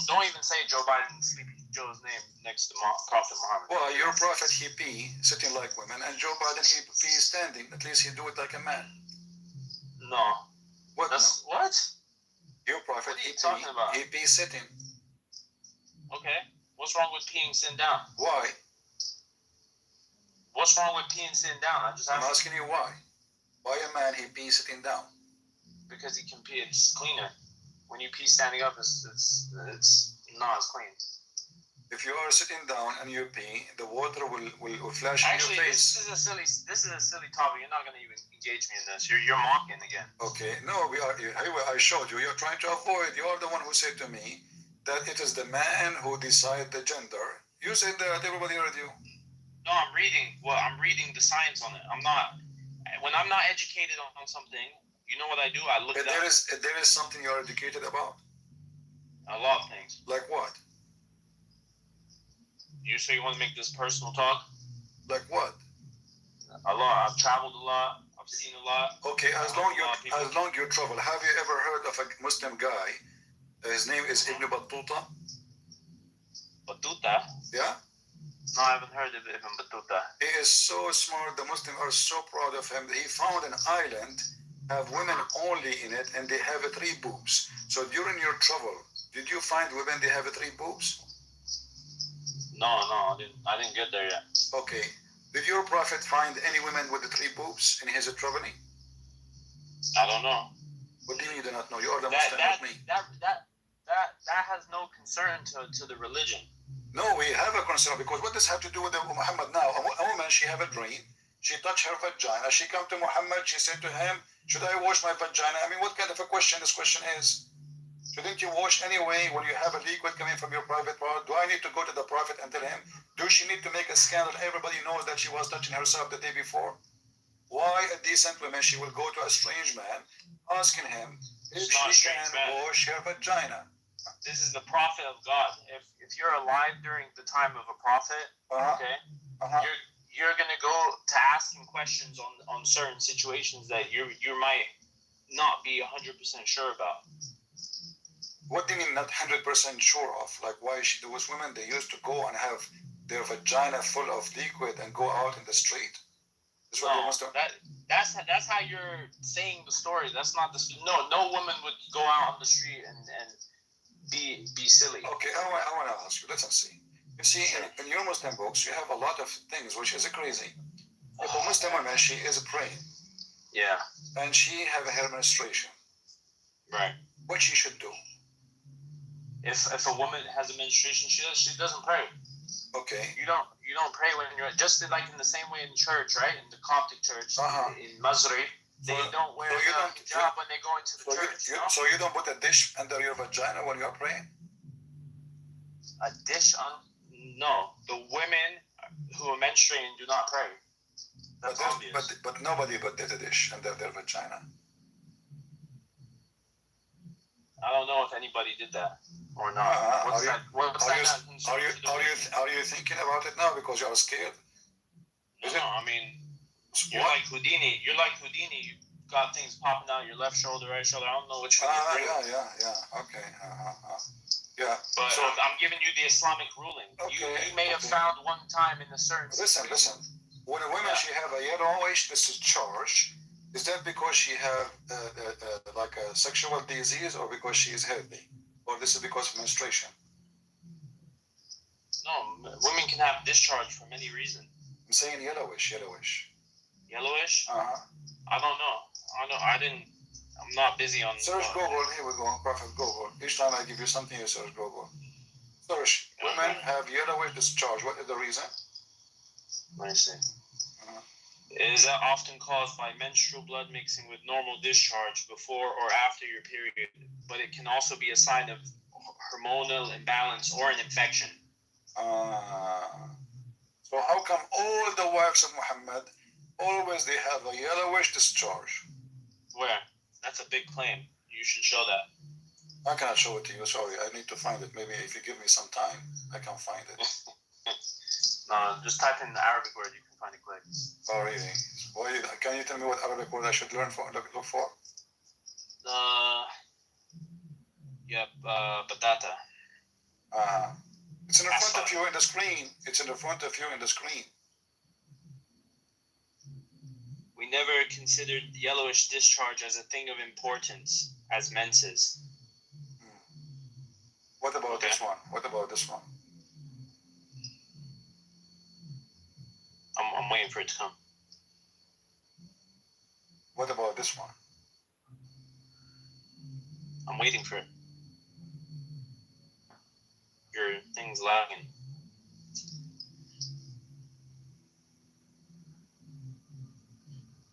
[SPEAKER 2] Don't even say Joe Biden, Sleepy Joe's name next to Prophet Muhammad.
[SPEAKER 1] Well, your prophet he pee sitting like women, and Joe Biden he pee standing. At least he do it like a man.
[SPEAKER 2] No.
[SPEAKER 1] What?
[SPEAKER 2] What?
[SPEAKER 1] Your prophet
[SPEAKER 2] what are you talking about?
[SPEAKER 1] He pee sitting.
[SPEAKER 2] Okay. What's wrong with peeing sitting down?
[SPEAKER 1] Why?
[SPEAKER 2] What's wrong with peeing sitting down?
[SPEAKER 1] I'm asking you why. Why a man he pee sitting down?
[SPEAKER 2] Because he can pee. It's cleaner. When you pee standing up, it's not as clean.
[SPEAKER 1] If you are sitting down and you pee, the water will flash in your face.
[SPEAKER 2] This is a silly topic. You're not going to even engage me in this. You're mocking again.
[SPEAKER 1] Okay. No, we are. I showed you. You're trying to avoid. You are the one who said to me that it is the man who decides the gender. You said that. Everybody heard you.
[SPEAKER 2] No, I'm reading. Well, I'm reading the science on it. I'm not. When I'm not educated on something, you know what I do? I look it up.
[SPEAKER 1] There is something you're educated about.
[SPEAKER 2] A lot of things.
[SPEAKER 1] Like what?
[SPEAKER 2] So you want to make this personal talk?
[SPEAKER 1] Like what?
[SPEAKER 2] A lot. I've traveled a lot. I've seen a lot.
[SPEAKER 1] Okay, as long you travel, have you ever heard of a Muslim guy? His name is Ibn Battuta.
[SPEAKER 2] Battuta?
[SPEAKER 1] Yeah.
[SPEAKER 2] No, I haven't heard of Ibn Battuta.
[SPEAKER 1] He is so smart. The Muslims are so proud of him. He found an island, have women only in it, and they have 3 boobs. So during your travel, did you find women they have 3 boobs?
[SPEAKER 2] No, I didn't get there yet.
[SPEAKER 1] Okay. Did your prophet find any women with the 3 boobs in his traveling?
[SPEAKER 2] I don't know.
[SPEAKER 1] What do you mean you do not know? You are the Muslim, not me.
[SPEAKER 2] That has no concern to the religion.
[SPEAKER 1] No, we have a concern because what does have to do with Muhammad now? A woman, she have a dream. She touched her vagina. She come to Muhammad. She said to him, should I wash my vagina? I mean, what kind of a question this question is? Shouldn't you wash anyway when you have a liquid coming from your private part? Do I need to go to the prophet and tell him? Do she need to make a scandal? Everybody knows that she was touching herself the day before. Why a decent woman, she will go to a strange man asking him if she can wash her vagina?
[SPEAKER 2] This is the prophet of God. If you're alive during the time of a prophet, you're gonna go to ask him questions on certain situations that you might not be 100% sure about.
[SPEAKER 1] What do you mean not 100% sure of? Like why those women, they used to go and have their vagina full of liquid and go out in the street? That's what they must have.
[SPEAKER 2] That's how you're saying the story. That's not the no woman would go out on the street and be silly.
[SPEAKER 1] Okay, I want to ask you. Let's see. You see, in your Muslim books, you have a lot of things which is crazy. If a Muslim woman, she is praying.
[SPEAKER 2] Yeah.
[SPEAKER 1] And she have her menstruation.
[SPEAKER 2] Right.
[SPEAKER 1] What she should do?
[SPEAKER 2] If a woman has a menstruation, she doesn't pray.
[SPEAKER 1] Okay.
[SPEAKER 2] You don't pray when you're just like in the same way in church, right? In the Coptic church, in Masri, they don't wear hijab when they go into the church.
[SPEAKER 1] So you don't put a dish under your vagina when you're praying?
[SPEAKER 2] A dish on? No. The women who are menstruating do not pray. That's obvious.
[SPEAKER 1] But nobody put a dish under their vagina.
[SPEAKER 2] I don't know if anybody did that or not.
[SPEAKER 1] Are you thinking about it now because you are scared?
[SPEAKER 2] No, I mean, you're like Houdini. You're like Houdini. got things popping out your left shoulder, right shoulder. I don't know which one you're doing.
[SPEAKER 1] Yeah. Okay. Yeah.
[SPEAKER 2] But
[SPEAKER 1] So
[SPEAKER 2] I'm giving you the Islamic ruling.
[SPEAKER 1] Okay,
[SPEAKER 2] You may have found one time in a certain
[SPEAKER 1] listen. When a woman she have a yellowish discharge, is that because she have like a sexual disease or because she is healthy, or this is because of menstruation?
[SPEAKER 2] No, women can have discharge for many reasons.
[SPEAKER 1] I'm saying yellowish.
[SPEAKER 2] Yellowish?
[SPEAKER 1] Uh-huh.
[SPEAKER 2] I don't know. I'm not busy on.
[SPEAKER 1] Search Google. Here we go. Prophet Google. Each time I give you something, you search Google. Search. Women have yellowish discharge. What is the reason?
[SPEAKER 2] Let me see. It is often caused by menstrual blood mixing with normal discharge before or after your period, but it can also be a sign of hormonal imbalance or an infection.
[SPEAKER 1] So how come all the wives of Muhammad always they have a yellowish discharge?
[SPEAKER 2] Where? That's a big claim. You should show that.
[SPEAKER 1] I cannot show it to you. Sorry, I need to find it. Maybe if you give me some time, I can find it.
[SPEAKER 2] No, just type in the Arabic word. You can find it quick.
[SPEAKER 1] Oh, really? Can you tell me what Arabic word I should look for?
[SPEAKER 2] Batata.
[SPEAKER 1] It's in the front of you in the screen.
[SPEAKER 2] We never considered yellowish discharge as a thing of importance, as menses.
[SPEAKER 1] What about this one?
[SPEAKER 2] I'm waiting for it to come.
[SPEAKER 1] What about this one?
[SPEAKER 2] I'm waiting for it. Your thing's lagging.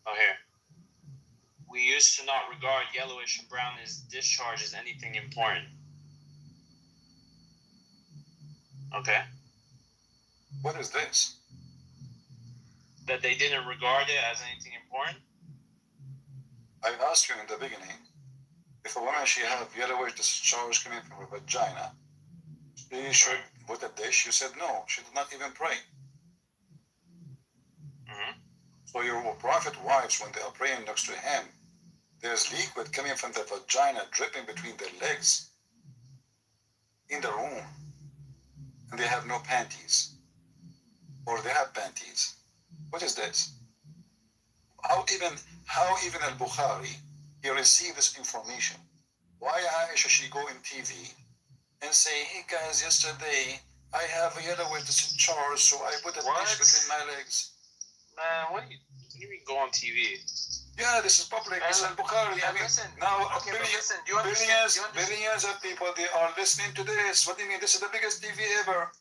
[SPEAKER 2] Oh, here. We used to not regard yellowish and brown as discharge as anything important. Okay.
[SPEAKER 1] What is this?
[SPEAKER 2] That they didn't regard it as anything important?
[SPEAKER 1] I asked you in the beginning, if a woman she have yellowish discharge coming from her vagina, she should put a dish. You said no, she did not even pray.
[SPEAKER 2] Mm-hmm.
[SPEAKER 1] So your prophet wives, when they are praying next to him, there's liquid coming from the vagina dripping between their legs in the room, and they have no panties, or they have panties. What is this? How even al-Bukhari, he received this information? Why Aisha, she go in TV and say, hey guys, yesterday I have a yellowish discharge, so I put a dish between my legs.
[SPEAKER 2] Man, what do you mean go on TV?
[SPEAKER 1] Yeah, this is public. This is Bukhari. I mean,
[SPEAKER 2] listen,
[SPEAKER 1] now
[SPEAKER 2] okay,
[SPEAKER 1] billions of people, they are listening to this. What do you mean? This is the biggest TV ever.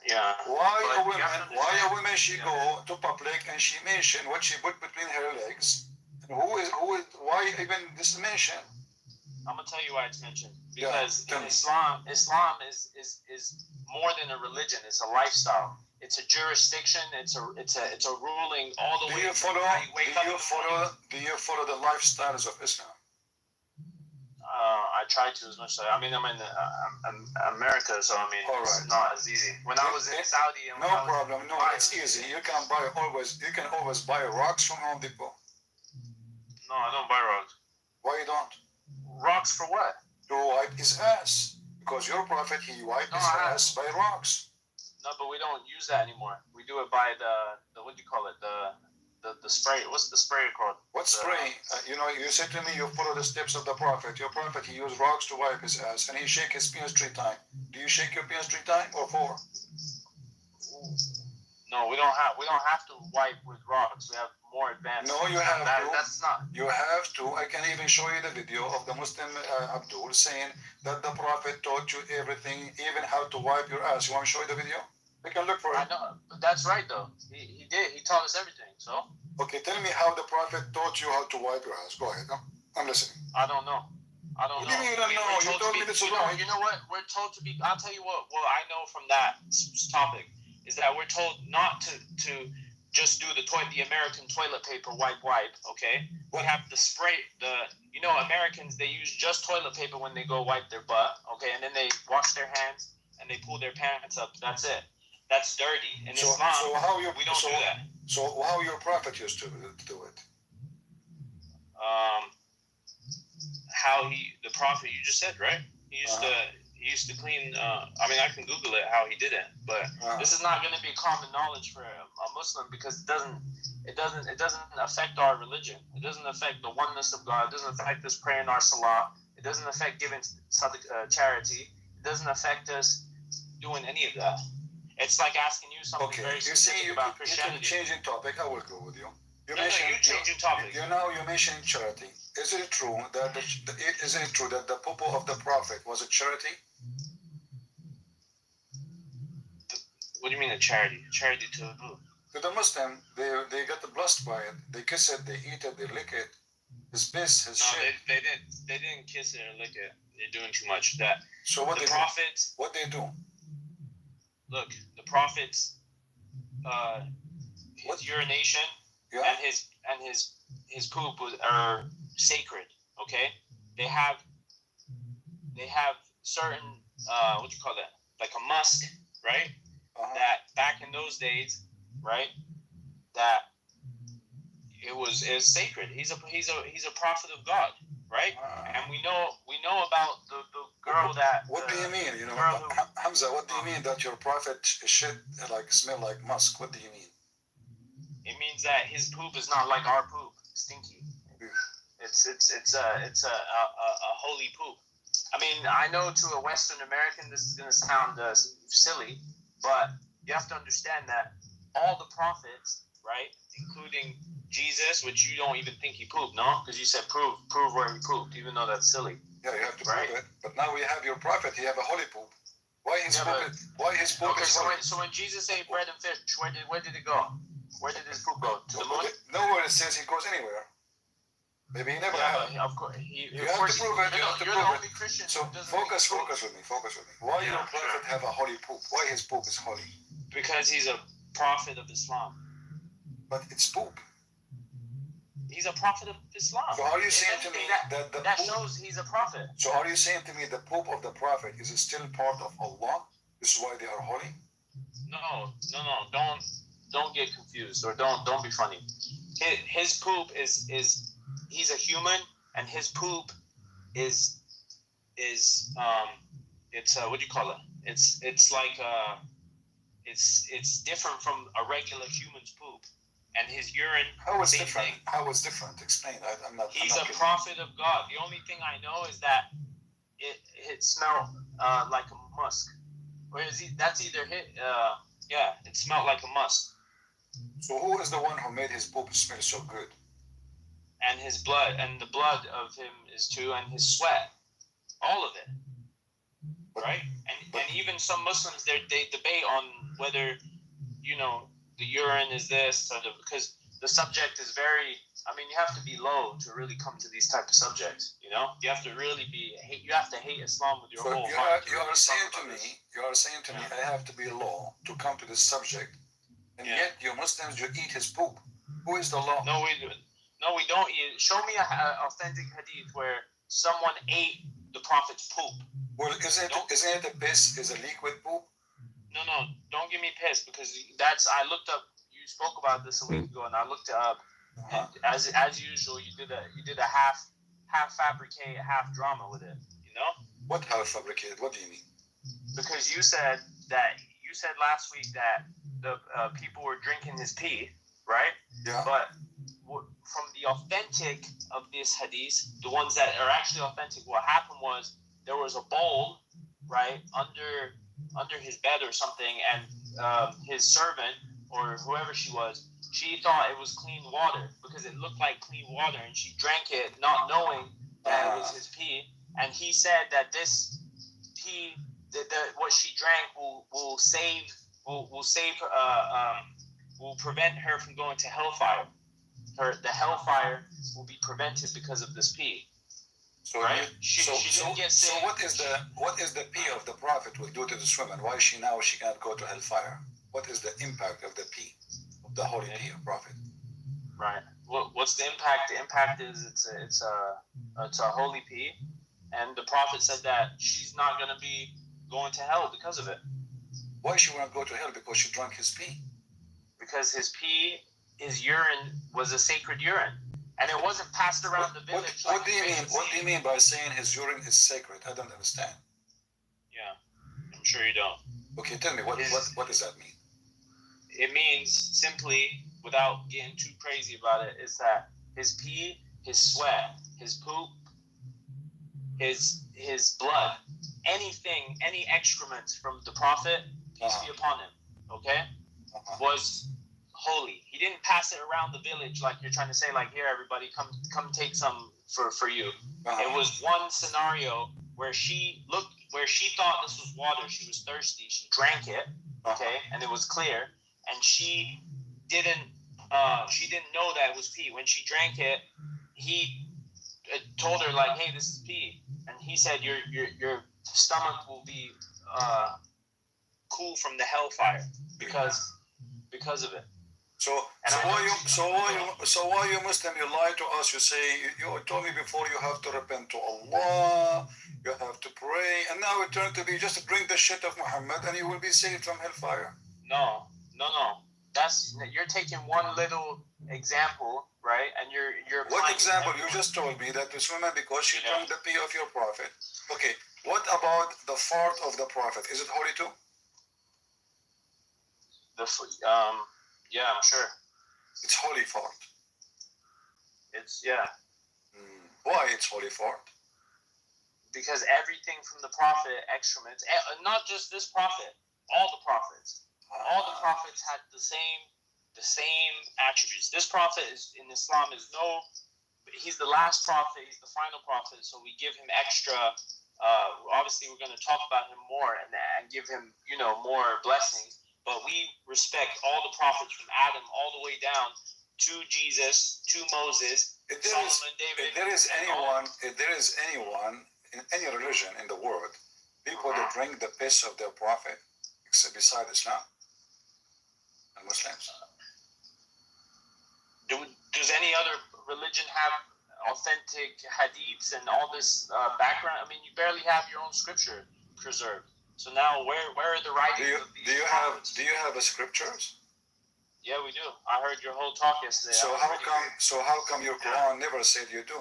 [SPEAKER 2] Yeah.
[SPEAKER 1] Why a woman she go to public and she mention what she put between her legs? And why even this mention?
[SPEAKER 2] I'm gonna tell you why it's mentioned. Because in Islam is more than a religion. It's a lifestyle. It's a jurisdiction. It's a ruling all the way.
[SPEAKER 1] Do you follow the lifestyles of Islam?
[SPEAKER 2] I try to as much as I'm in America, so I mean it's not as easy. When I was in Saudi,
[SPEAKER 1] no problem. No, it's easy. You can always buy rocks from Home Depot.
[SPEAKER 2] No, I don't buy rocks.
[SPEAKER 1] Why you don't?
[SPEAKER 2] Rocks for what?
[SPEAKER 1] To wipe his ass. Because your prophet, he wiped his ass by rocks.
[SPEAKER 2] No, but we don't use that anymore. We do it by the what do you call it? The spray. What's the sprayer called?
[SPEAKER 1] What spray? You said to me you follow the steps of the prophet. Your prophet, he used rocks to wipe his ass, and he shake his penis 3 times. Do you shake your penis 3 times or 4?
[SPEAKER 2] No, we don't have to wipe with rocks. We have more advanced.
[SPEAKER 1] No, you have to.
[SPEAKER 2] That's not.
[SPEAKER 1] You have to. I can even show you the video of the Muslim Abdul saying that the prophet taught you everything, even how to wipe your ass. You want me to show you the video? We can look for it.
[SPEAKER 2] I know. That's right, though. He did. He taught us everything. So.
[SPEAKER 1] Okay, tell me how the prophet taught you how to wipe your ass. Go ahead. I'm listening.
[SPEAKER 2] I don't know. What do you mean you don't know?
[SPEAKER 1] You told me this is wrong.
[SPEAKER 2] You know what? We're told to be. I'll tell you what I know from that topic is that we're told not to just do the American toilet paper wipe. Okay. We have to spray Americans, they use just toilet paper when they go wipe their butt. Okay, and then they wash their hands and they pull their pants up. That's it. That's dirty. In Islam, we don't do that.
[SPEAKER 1] So how your prophet used to do it?
[SPEAKER 2] how the prophet you just said, right? He used to clean. I mean, I can Google it how he did it, but this is not going to be common knowledge for a Muslim because it doesn't affect our religion. It doesn't affect the oneness of God. It doesn't affect us praying our salah. It doesn't affect giving charity. It doesn't affect us doing any of that. It's like asking you something very specific about Christianity.
[SPEAKER 1] You can change topic. I will go with you.
[SPEAKER 2] You changing topic.
[SPEAKER 1] You mentioned charity. Is it true that the pupil of the prophet was a charity?
[SPEAKER 2] What do you mean a charity? Charity to who?
[SPEAKER 1] To the Muslim, they got blessed by it. They kiss it, they eat it, they lick it. His piss, his shit.
[SPEAKER 2] They didn't kiss it or lick it. They're doing too much. That.
[SPEAKER 1] So what the prophets? What they do?
[SPEAKER 2] Look, the prophets, his urination and his poop are sacred. Okay, they have certain what do you call that? Like a musk, right? That back in those days, right? That it was sacred. He's a prophet of God, right? And we know about the girl that.
[SPEAKER 1] What do you mean? Hamza, what do you mean that your prophet shit smell like musk? What do you mean?
[SPEAKER 2] It means that his poop is not like our poop, stinky. It's a holy poop. I mean, I know to a Western American this is gonna sound silly, but you have to understand that all the prophets, right, including Jesus, which you don't even think he pooped, no? Because you said prove where he pooped, even though that's silly.
[SPEAKER 1] Yeah, you have to prove it. But now we have your prophet. He have a holy poop. Why his poop?
[SPEAKER 2] Okay, so when Jesus ate bread and fish, where did it go? Where did his poop go? To the moon?
[SPEAKER 1] Nowhere it says he goes anywhere. Maybe he never had.
[SPEAKER 2] Of course,
[SPEAKER 1] you have to prove it.
[SPEAKER 2] You're the only Christian.
[SPEAKER 1] So focus with me. Why your prophet have a holy poop? Why his poop is holy?
[SPEAKER 2] Because he's a prophet of Islam.
[SPEAKER 1] But it's poop.
[SPEAKER 2] He's a prophet of Islam.
[SPEAKER 1] So are you saying to me that the
[SPEAKER 2] that
[SPEAKER 1] poop,
[SPEAKER 2] shows he's a prophet?
[SPEAKER 1] So are you saying to me the poop of the prophet is still part of Allah? This is why they are holy?
[SPEAKER 2] No. Don't get confused or don't be funny. His poop is he's a human and his poop is it's what do you call it? It's like it's different from a regular human's poop. And his urine.
[SPEAKER 1] How is different? How is different? Explain. I'm not.
[SPEAKER 2] He's a prophet of God. The only thing I know is that it smelled like a musk. Whereas that's either it smelled like a musk.
[SPEAKER 1] So who is the one who made his poop smell so good?
[SPEAKER 2] And his blood, and the blood of him is too, and his sweat, all of it. Right? And even some Muslims they debate on whether the urine is this, because the subject is very. I mean, you have to be low to really come to these type of subjects. You have to really you have to hate Islam with your whole heart.
[SPEAKER 1] You are saying to me, I have to be low to come to this subject, and yet you Muslims you eat his poop. Who is the law?
[SPEAKER 2] No, we don't eat. Show me an authentic hadith where someone ate the Prophet's poop.
[SPEAKER 1] Well, isn't it a piss? Is a liquid poop?
[SPEAKER 2] No, don't give me piss because I looked up. You spoke about this a week ago, and I looked it up. And as usual, you did a half fabricated, half drama with it.
[SPEAKER 1] What half fabricated? What do you mean?
[SPEAKER 2] Because you said last week that the people were drinking his pee, right?
[SPEAKER 1] Yeah.
[SPEAKER 2] But from the authentic of this hadith, the ones that are actually authentic, what happened was there was a bowl, right, under his bed or something, and his servant or whoever she was, she thought it was clean water because it looked like clean water, and she drank it not knowing that it was his pee. And he said that this pee, what she drank, will prevent her from going to hellfire. The hellfire will be prevented because of this pee.
[SPEAKER 1] So
[SPEAKER 2] right? She didn't get sick.
[SPEAKER 1] So what is the pee of the prophet will do to this woman? Why she can't go to hellfire? What is the impact of the pee, of the holy pee of prophet?
[SPEAKER 2] Right. What's the impact? The impact is it's a holy pee, and the prophet said that she's not going to be going to hell because of it.
[SPEAKER 1] Why she won't go to hell? Because she drank his pee.
[SPEAKER 2] Because his pee, his urine was a sacred urine. and it wasn't passed around the village.
[SPEAKER 1] What do you mean? What do you mean by saying his urine is sacred? I don't understand.
[SPEAKER 2] Yeah, I'm sure you don't.
[SPEAKER 1] Okay, tell me what does that mean?
[SPEAKER 2] It means simply, without getting too crazy about it, is that his pee, his sweat, his poop, his blood, anything, any excrements from the prophet, peace be upon him, okay, was holy. He didn't pass it around the village like you're trying to say, like, here, everybody, come take some for you. It was one scenario where she thought this was water. She was thirsty. She drank it, okay, and it was clear. And she didn't know that it was pee. When she drank it, he told her, like, hey, this is pee. And he said, your stomach will be cool from the hellfire because of it.
[SPEAKER 1] So why you Muslim, you lie to us, you say, you told me before you have to repent to Allah, you have to pray, and now it turned to be just drink the shit of Muhammad and you will be saved from hellfire.
[SPEAKER 2] No. You're taking one little example, right? And you're
[SPEAKER 1] what example? You just told me that this woman, because she drank the pee of your prophet. Okay, what about the fart of the prophet? Is it holy too?
[SPEAKER 2] Yeah, I'm sure.
[SPEAKER 1] It's holy fart.
[SPEAKER 2] Yeah.
[SPEAKER 1] Why it's holy fart?
[SPEAKER 2] Because everything from the prophet excrements, not just this prophet, all the prophets had the same attributes. This prophet in Islam he's the last prophet, he's the final prophet, so we give him extra. Obviously, we're going to talk about him more and give him, more blessings. But we respect all the prophets from Adam all the way down to Jesus, to Moses, Solomon, David.
[SPEAKER 1] If there is anyone in any religion in the world, people that drink the piss of their prophet, except beside Islam and Muslims.
[SPEAKER 2] Does any other religion have authentic hadiths and all this background? I mean, you barely have your own scripture preserved. So now, where are the writings of these prophets?
[SPEAKER 1] Do you have the scriptures?
[SPEAKER 2] Yeah, we do. I heard your whole talk yesterday.
[SPEAKER 1] So how come your Quran never said you do?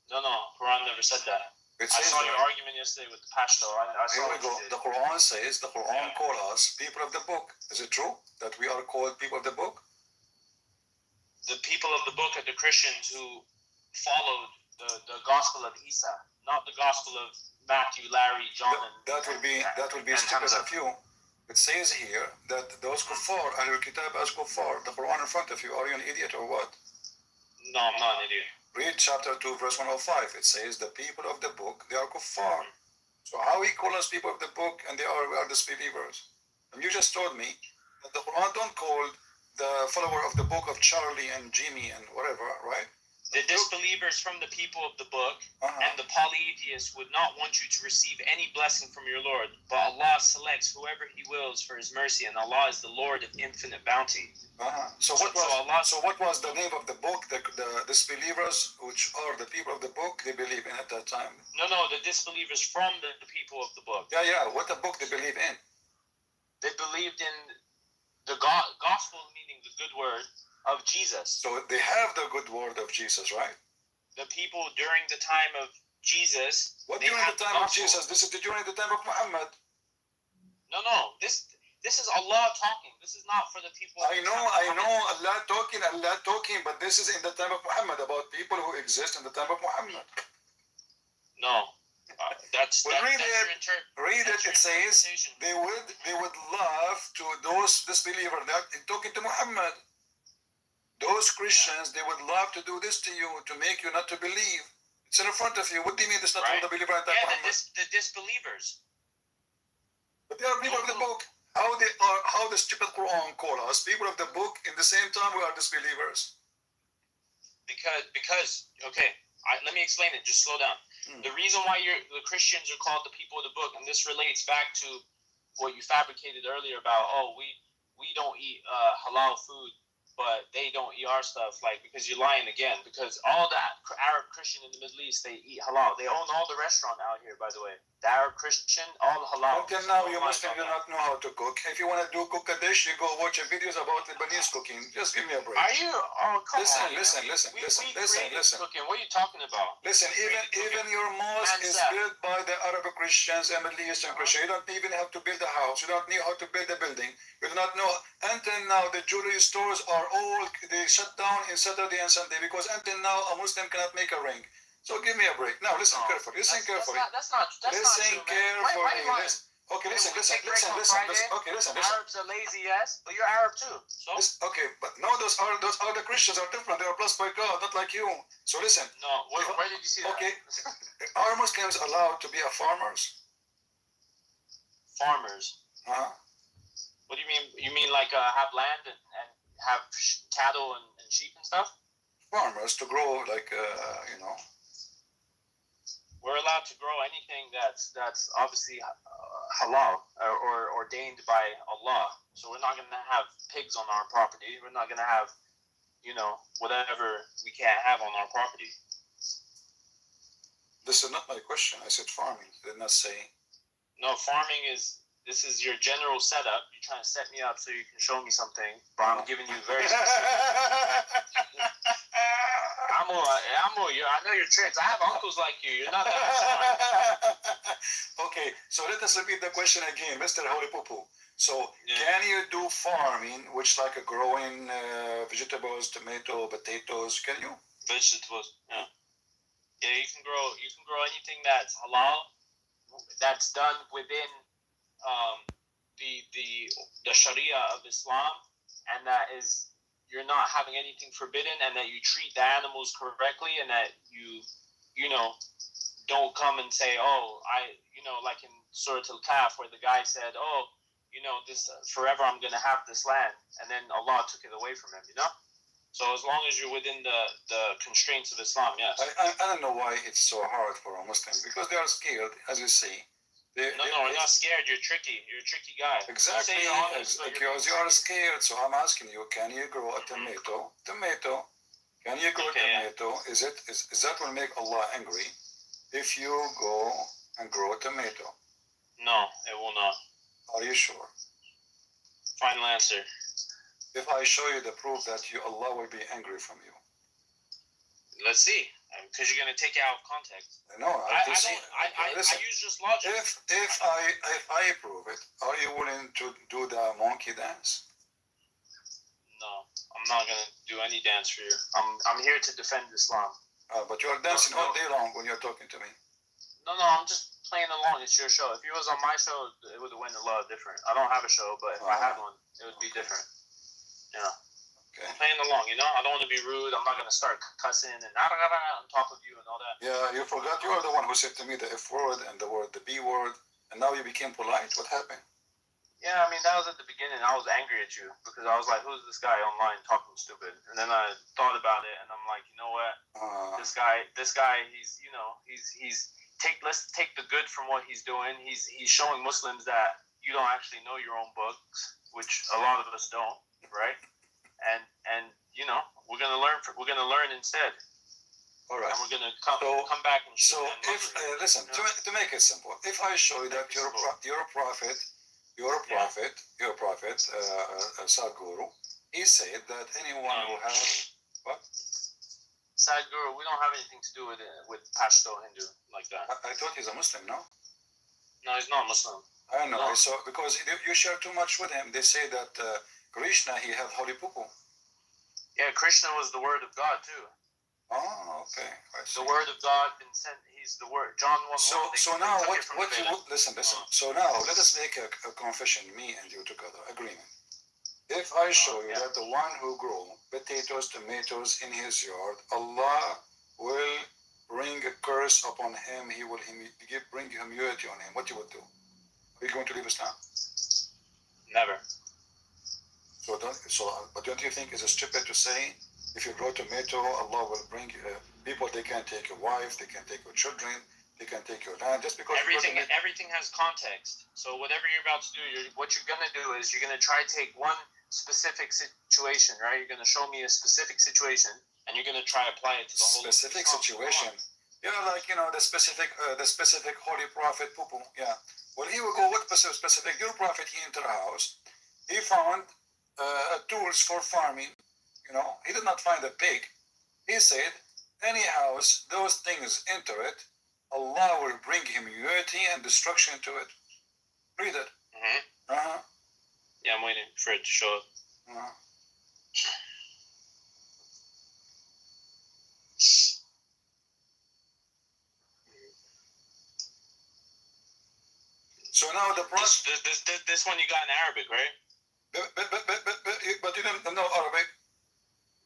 [SPEAKER 2] No, Quran never said that. I saw your argument yesterday with the Pashto.
[SPEAKER 1] Here we go. The Quran says, the Quran call us people of the book. Is it true that we are called people of the book?
[SPEAKER 2] The people of the book are the Christians who followed the gospel of Isa, not the gospel of Matthew, Larry, John,
[SPEAKER 1] that will be stupid of you. It says here that those kuffar, Ahlul Kitab as kuffar, the Quran in front of you. Are you an idiot or what?
[SPEAKER 2] No, I'm not an idiot.
[SPEAKER 1] Read chapter 2, verse 105. It says the people of the book, they are kuffar. So how he call us people of the book and we are disbelievers? And you just told me that the Quran don't call the follower of the book of Charlie and Jimmy and whatever, right?
[SPEAKER 2] The disbelievers from the people of the book and the polytheists would not want you to receive any blessing from your Lord, but Allah selects whoever He wills for His mercy, and Allah is the Lord of infinite bounty.
[SPEAKER 1] So what was the name of the book? The disbelievers, which are the people of the book, they believe in at that time?
[SPEAKER 2] No, the disbelievers from the people of the book.
[SPEAKER 1] Yeah. What the book they believe in?
[SPEAKER 2] They believed in the gospel, meaning the good word of Jesus.
[SPEAKER 1] So they have the good word of Jesus, right?
[SPEAKER 2] The people during the time of Jesus.
[SPEAKER 1] What during the time of Jesus? This is during the time of Muhammad.
[SPEAKER 2] No. This is Allah talking. This is not for the people.
[SPEAKER 1] I know. Allah talking, but this is in the time of Muhammad, about people who exist in the time of Muhammad.
[SPEAKER 2] No.
[SPEAKER 1] Read it. It says they would love to those disbelievers that talking to Muhammad. Those Christians, they would love to do this to you, to make you not to believe. It's in front of you. What do you mean it's not the believer at that time?
[SPEAKER 2] The disbelievers.
[SPEAKER 1] But they are people of the book. How the stupid Quran call us people of the book in the same time we are disbelievers?
[SPEAKER 2] Because okay, let me explain it. Just slow down. The reason why the Christians are called the people of the book, and this relates back to what you fabricated earlier about we don't eat halal food. but they don't eat our stuff, like, because you're lying again. Because all the Arab Christian in the Middle East, they eat halal. They own all the restaurant out here, by the way. The Arab Christian, all halal.
[SPEAKER 1] Until now, you Muslim do not know how to cook. If you want to cook a dish, you go watch videos about Lebanese cooking. Just give me a break.
[SPEAKER 2] Are you? Oh, come on.
[SPEAKER 1] Listen.
[SPEAKER 2] Cooking. What are you talking about?
[SPEAKER 1] Listen, even your mosque is built by the Arab Christians and Middle Eastern Christians. You don't even have to build a house. You don't know how to build a building. You do not know. Until now, the jewelry stores are all, they shut down in Saturday and Sunday because until now, a Muslim cannot make a ring. So give me a break. Now listen carefully. Listen carefully.
[SPEAKER 2] That's not true, man.
[SPEAKER 1] Okay, listen. Okay, listen.
[SPEAKER 2] Arabs are lazy, yes, but you're Arab too. So
[SPEAKER 1] okay, but no, those are the Christians are different. They are blessed by God, not like you. So listen.
[SPEAKER 2] No, where did you see that?
[SPEAKER 1] Okay, are Muslims allowed to be a farmers?
[SPEAKER 2] Farmers. What do you mean? You mean like have land and have cattle and sheep and stuff?
[SPEAKER 1] Farmers to grow like
[SPEAKER 2] We're allowed to grow anything that's obviously halal or ordained by Allah. So we're not going to have pigs on our property. We're not going to have, whatever we can't have on our property.
[SPEAKER 1] This is not my question. I said farming. I did not say. No,
[SPEAKER 2] farming is. This is your general setup. You're trying to set me up so you can show me something, but I'm giving you very specific. I know your tricks. I have uncles like you. You're not that smart.
[SPEAKER 1] Okay, so let us repeat the question again, Mr. Holy Poo. So, Can you do farming, which like growing vegetables, tomato, potatoes? Can you?
[SPEAKER 2] Vegetables, yeah. Yeah, you can grow anything that's halal, that's done within the Sharia of Islam, and that is you're not having anything forbidden, and that you treat the animals correctly, and that you don't come and say, like in Surah Al-Kahf, where the guy said, this forever I'm going to have this land, and then Allah took it away from him, So as long as you're within the constraints of Islam, yes.
[SPEAKER 1] I don't know why it's so hard for a Muslim, because they are scared, as you say.
[SPEAKER 2] We're not scared. You're tricky. You're a tricky guy.
[SPEAKER 1] Exactly. Because you are scared. So I'm asking you: can you grow a tomato? Can you grow a tomato? Is that will make Allah angry if you go and grow a tomato?
[SPEAKER 2] No, it will not.
[SPEAKER 1] Are you sure?
[SPEAKER 2] Final answer.
[SPEAKER 1] If I show you the proof that Allah will be angry from you.
[SPEAKER 2] Let's see. Because you're going to take it out of context.
[SPEAKER 1] No,
[SPEAKER 2] I use just logic.
[SPEAKER 1] If I prove it, are you willing to do the monkey dance?
[SPEAKER 2] No, I'm not going to do any dance for you. I'm here to defend Islam.
[SPEAKER 1] But you are dancing all day long when you're talking to me.
[SPEAKER 2] No, I'm just playing along. It's your show. If you was on my show, it would have went a lot different. I don't have a show, but if I had one, it would be different. Yeah. Okay. I'm playing along, I don't want to be rude. I'm not going to start cussing and on top of you and all that.
[SPEAKER 1] Yeah, you forgot. You are the one who said to me the F word and the B word, and now you became polite. What happened?
[SPEAKER 2] Yeah, that was at the beginning. I was angry at you because I was like, who's this guy online talking stupid? And then I thought about it, and I'm like, you know what? This guy, he's, let's take the good from what he's doing. He's showing Muslims that you don't actually know your own books, which a lot of us don't, right? And we're gonna learn instead.
[SPEAKER 1] All right.
[SPEAKER 2] And we're gonna come back and show.
[SPEAKER 1] So if listen, to make it simple, if I show you that your prophet, Sadhguru, he said that anyone who has what?
[SPEAKER 2] Sadhguru, we don't have anything to do with Pashto Hindu like that.
[SPEAKER 1] I thought he's a Muslim, no?
[SPEAKER 2] No, he's not Muslim.
[SPEAKER 1] I know. No. So because you share too much with him, they say that. Krishna, he had holy poo-poo.
[SPEAKER 2] Yeah, Krishna was the word of God too.
[SPEAKER 1] Oh, okay.
[SPEAKER 2] The word of God been sent. He's the word. John 1:1.
[SPEAKER 1] So now what you listen. So now let us make a confession, me and you together, agreement. If I show you that the one who grew potatoes, tomatoes in his yard, Allah will bring a curse upon him. He will bring humility on him. What you would do? Are you going to leave Islam?
[SPEAKER 2] Never.
[SPEAKER 1] But don't you think it's stupid to say if you grow tomato, Allah will bring people? They can take your wife, they can take your children, they can take your land just because
[SPEAKER 2] everything has context. So whatever you're about to do, what you're gonna do is you're gonna try to take one specific situation, right? You're going to show me a specific situation, and you're going to try to apply it to the whole
[SPEAKER 1] specific situation. Yeah, like the specific holy prophet Pupu. Yeah. Well, he will go with specific. Your prophet, he entered a house. He found tools for farming. He did not find a pig. He said, any house, those things enter it, Allah will bring humility and destruction to it. Read it.
[SPEAKER 2] Uh-huh. Yeah, I'm waiting for it to show up. Uh-huh.
[SPEAKER 1] So now the process.
[SPEAKER 2] This one you got in Arabic, right?
[SPEAKER 1] But you don't know Arabic.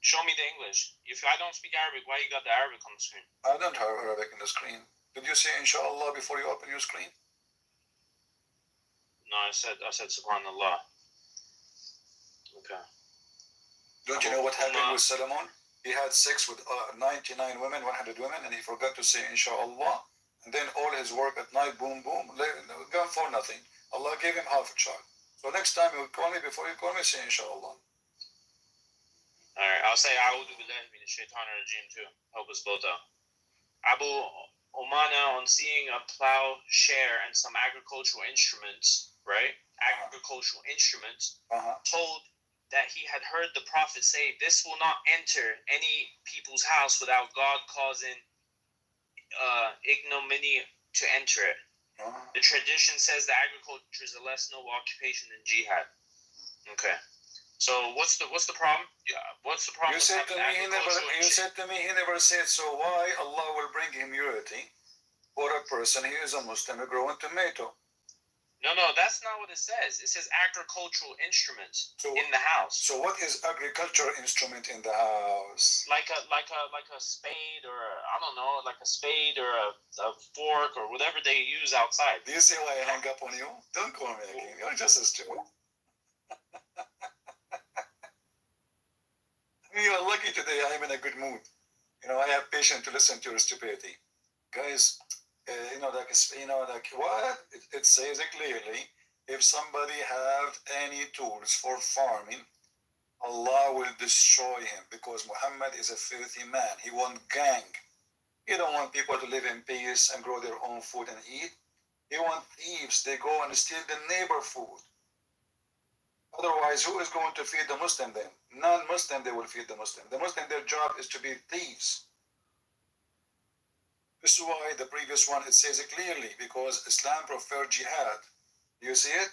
[SPEAKER 2] Show me the English. If I don't speak Arabic, why you got the Arabic on the screen?
[SPEAKER 1] I don't have Arabic on the screen. Did you say inshallah before you open your screen?
[SPEAKER 2] No, I said subhanallah. Okay.
[SPEAKER 1] Don't you know what happened with Solomon? He had sex with 99 women, 100 women, and he forgot to say inshallah. And then all his work at night, boom, boom, gone for nothing. Allah gave him half a child. So next time you call me, before you call me, say inshallah.
[SPEAKER 2] Alright, I'll say A'udhu billahi minash shaitanir rajim too. Help us both out. Abu Omana, on seeing a plow, share, and some agricultural instruments, right? Agricultural instruments, told that he had heard the Prophet say, this will not enter any people's house without God causing ignominy to enter it. The tradition says that agriculture is a less noble occupation than jihad. Okay. So what's the problem? Yeah, what's the problem?
[SPEAKER 1] You said to me he never said, so why Allah will bring immunity for a person who is a Muslim who grow a tomato?
[SPEAKER 2] No, that's not what it says. It says agricultural instruments in the house.
[SPEAKER 1] So what is agricultural instrument in the house?
[SPEAKER 2] Like a spade, or I don't know, like a spade or a fork or whatever they use outside.
[SPEAKER 1] Do you see why I hang up on you? Don't call me again. You're just a stupid. You're lucky today. I'm in a good mood. I have patience to listen to your stupidity, guys. What it says clearly. If somebody have any tools for farming, Allah will destroy him, because Muhammad is a filthy man. He want gang. He don't want people to live in peace and grow their own food and eat. He want thieves. They go and steal the neighbor food. Otherwise, who is going to feed the Muslim then? Non-Muslim, they will feed the Muslim. The Muslim, their job is to be thieves. This is why the previous one, it says it clearly, because Islam preferred jihad. Do you see it?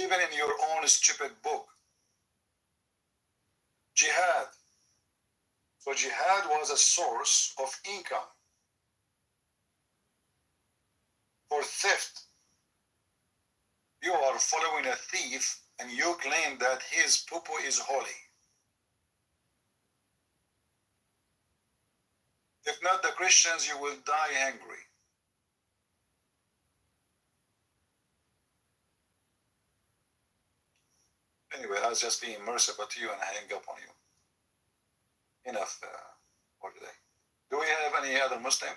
[SPEAKER 1] Even in your own stupid book. Jihad. So jihad was a source of income for theft. You are following a thief and you claim that his poo-poo is holy. If not the Christians, you will die hungry. Anyway, I was just being merciful to you and I hang up on you. Enough for today. Do we have any other Muslim?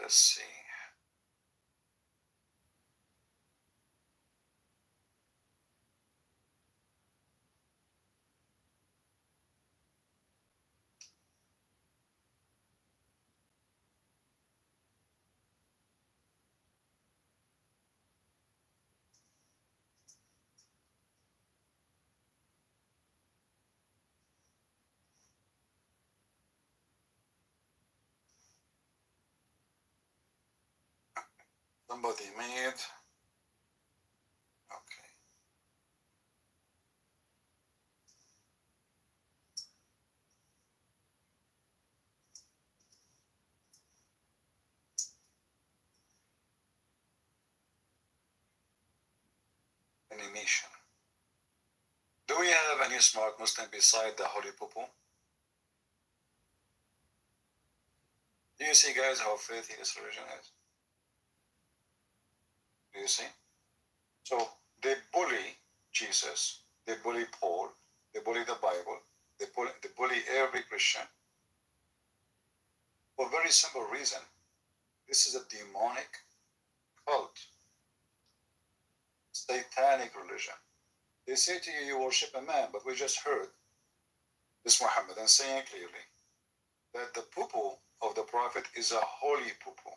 [SPEAKER 1] Let's see. Somebody made. Okay. Animation. Do we have any smart Muslim beside the Holy Poo-poo? Do you see, guys, how filthy this religion is? Do you see? So they bully Jesus, they bully Paul, they bully the Bible, they bully every Christian for a very simple reason. This is a demonic cult, satanic religion. They say to you, you worship a man, but we just heard this Muhammad saying clearly that the poo-poo of the Prophet is a holy poo-poo.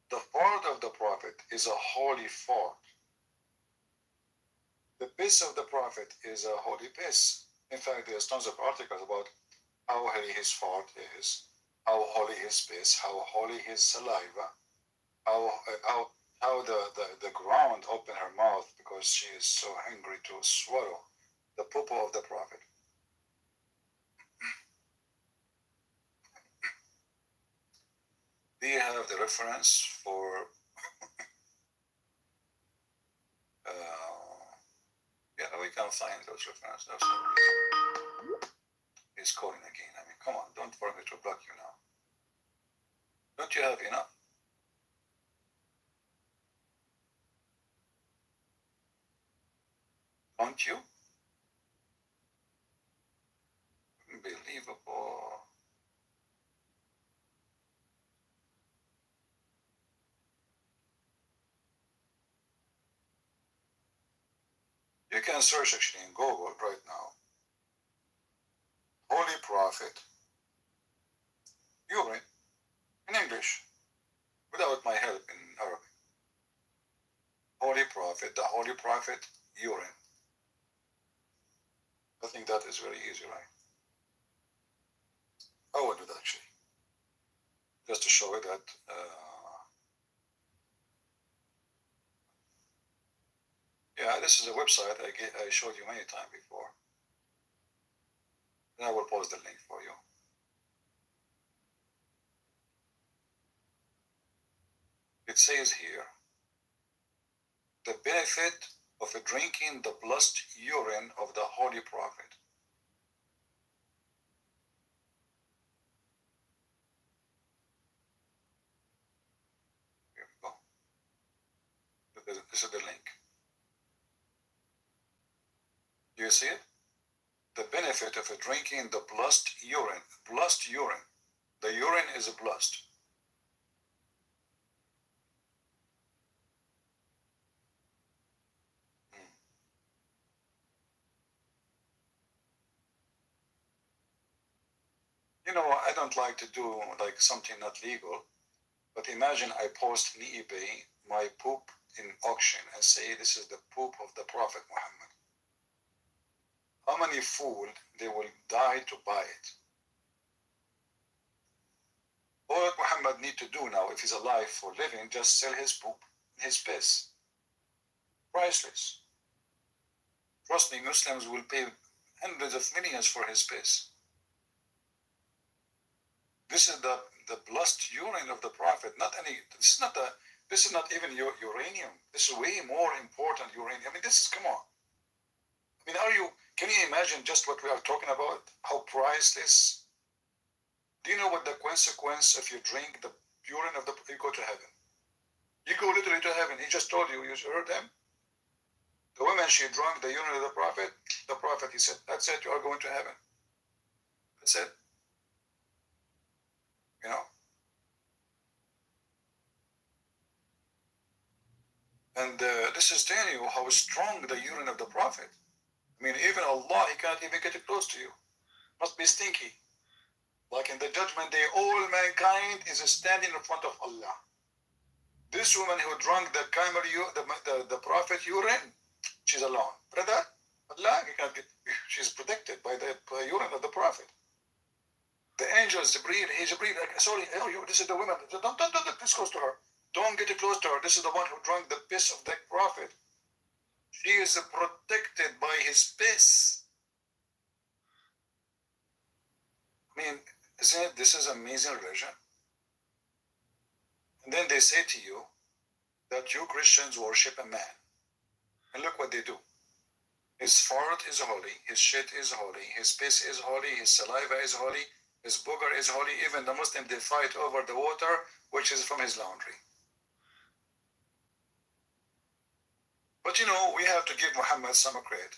[SPEAKER 1] The fart of the Prophet is a holy fart. The piss of the Prophet is a holy piss. In fact, there's tons of articles about how holy his fart is, how holy his piss, how holy his saliva, how the ground opened her mouth because she is so hungry to swallow the poo-poo of the Prophet. Do you have the reference for yeah, we can find those references. He's calling again. I mean, come on, don't forget to block you now. Don't you have enough? Don't you? Unbelievable. You can search actually in Google right now. Holy Prophet, urine, in English, without my help in Arabic. Holy Prophet, the Holy Prophet, urine. I think that is very easy, right? I will do that actually, just to show you that yeah, this is a website I showed you many times before. And I will post the link for you. It says here, the benefit of drinking the blessed urine of the Holy Prophet. Here we go. This is the link. Do you see it? The benefit of drinking the blessed urine. Blessed urine. The urine is blessed. You know, I don't like to do like something not legal, but imagine I post on eBay my poop in auction and say this is the poop of the Prophet Muhammad. How many fools they will die to buy it? All that Muhammad need to do now, if he's alive for living, just sell his poop, his piss. Priceless. Trust me, Muslims will pay hundreds of millions for his piss. This is the blessed urine of the Prophet. This is not even uranium. This is way more important uranium. I mean, this is, come on. I mean, can you imagine just what we are talking about? How priceless? Do you know what the consequence if you drink the urine of you go to heaven? You go literally to heaven. He just told you, you heard him? The woman, she drank the urine of the Prophet, he said, that's it, you are going to heaven. That's it. You know? And this is telling you how strong the urine of the Prophet. I mean, even Allah, he can't even get it close to you. Must be stinky. Like in the judgment day, all mankind is standing in front of Allah. This woman who drank the Prophet urine, she's alone. Brother, Allah, he can't get, she's protected by the urine of the Prophet. The angels, Jibreel, sorry, this is the woman. Don't get this close to her. Don't get close to her. This is the one who drank the piss of the Prophet. She is protected by his piss. I mean, this is amazing religion? And then they say to you that you Christians worship a man. And look what they do. His fart is holy, his shit is holy, his piss is holy, his saliva is holy, his booger is holy. Even the Muslim, they fight over the water, which is from his laundry. But you know, we have to give Muhammad some credit.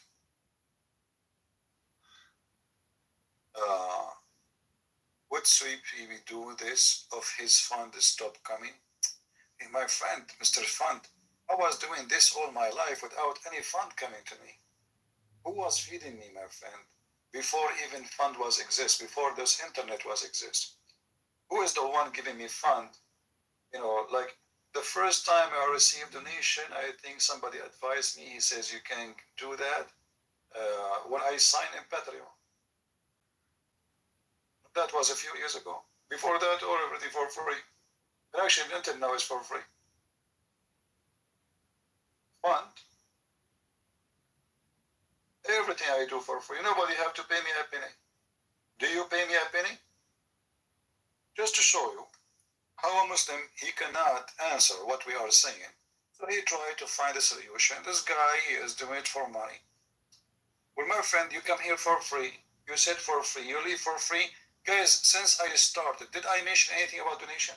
[SPEAKER 1] Uh, would Sweep he do this if his fund stopped coming? Hey, my friend, Mr. Fund, I was doing this all my life without any fund coming to me. Who was feeding me, my friend? Before even fund was exist, before this internet was exist. Who is the one giving me fund? You know, like the first time I received donation, I think somebody advised me. He says you can do that when I sign in Patreon. That was a few years ago. Before that, all everything for free. And actually, the internet now is for free. Fund. Everything I do for free. Nobody have to pay me a penny. Do you pay me a penny? Just to show you how a Muslim, he cannot answer what we are saying. So he tried to find a solution. This guy, he is doing it for money. Well, my friend, you come here for free. You said for free. You leave for free. Guys, since I started, did I mention anything about donation?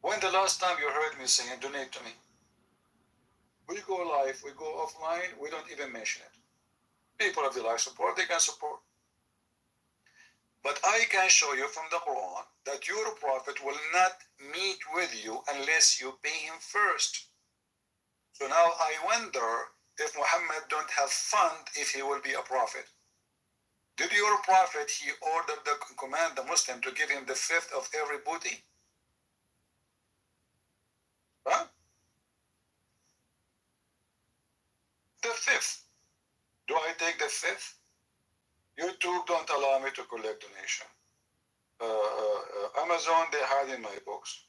[SPEAKER 1] When the last time you heard me saying donate to me? We go live, we go offline, we don't even mention it. People of the life support, they can support. But I can show you from the Quran that your prophet will not meet with you unless you pay him first. So now I wonder if Muhammad don't have fund if he will be a prophet. Did your prophet, he ordered the command the Muslim to give him the fifth of every booty? Huh? The fifth. Do I take the fifth? YouTube don't allow me to collect donation. Amazon, they hide in my books.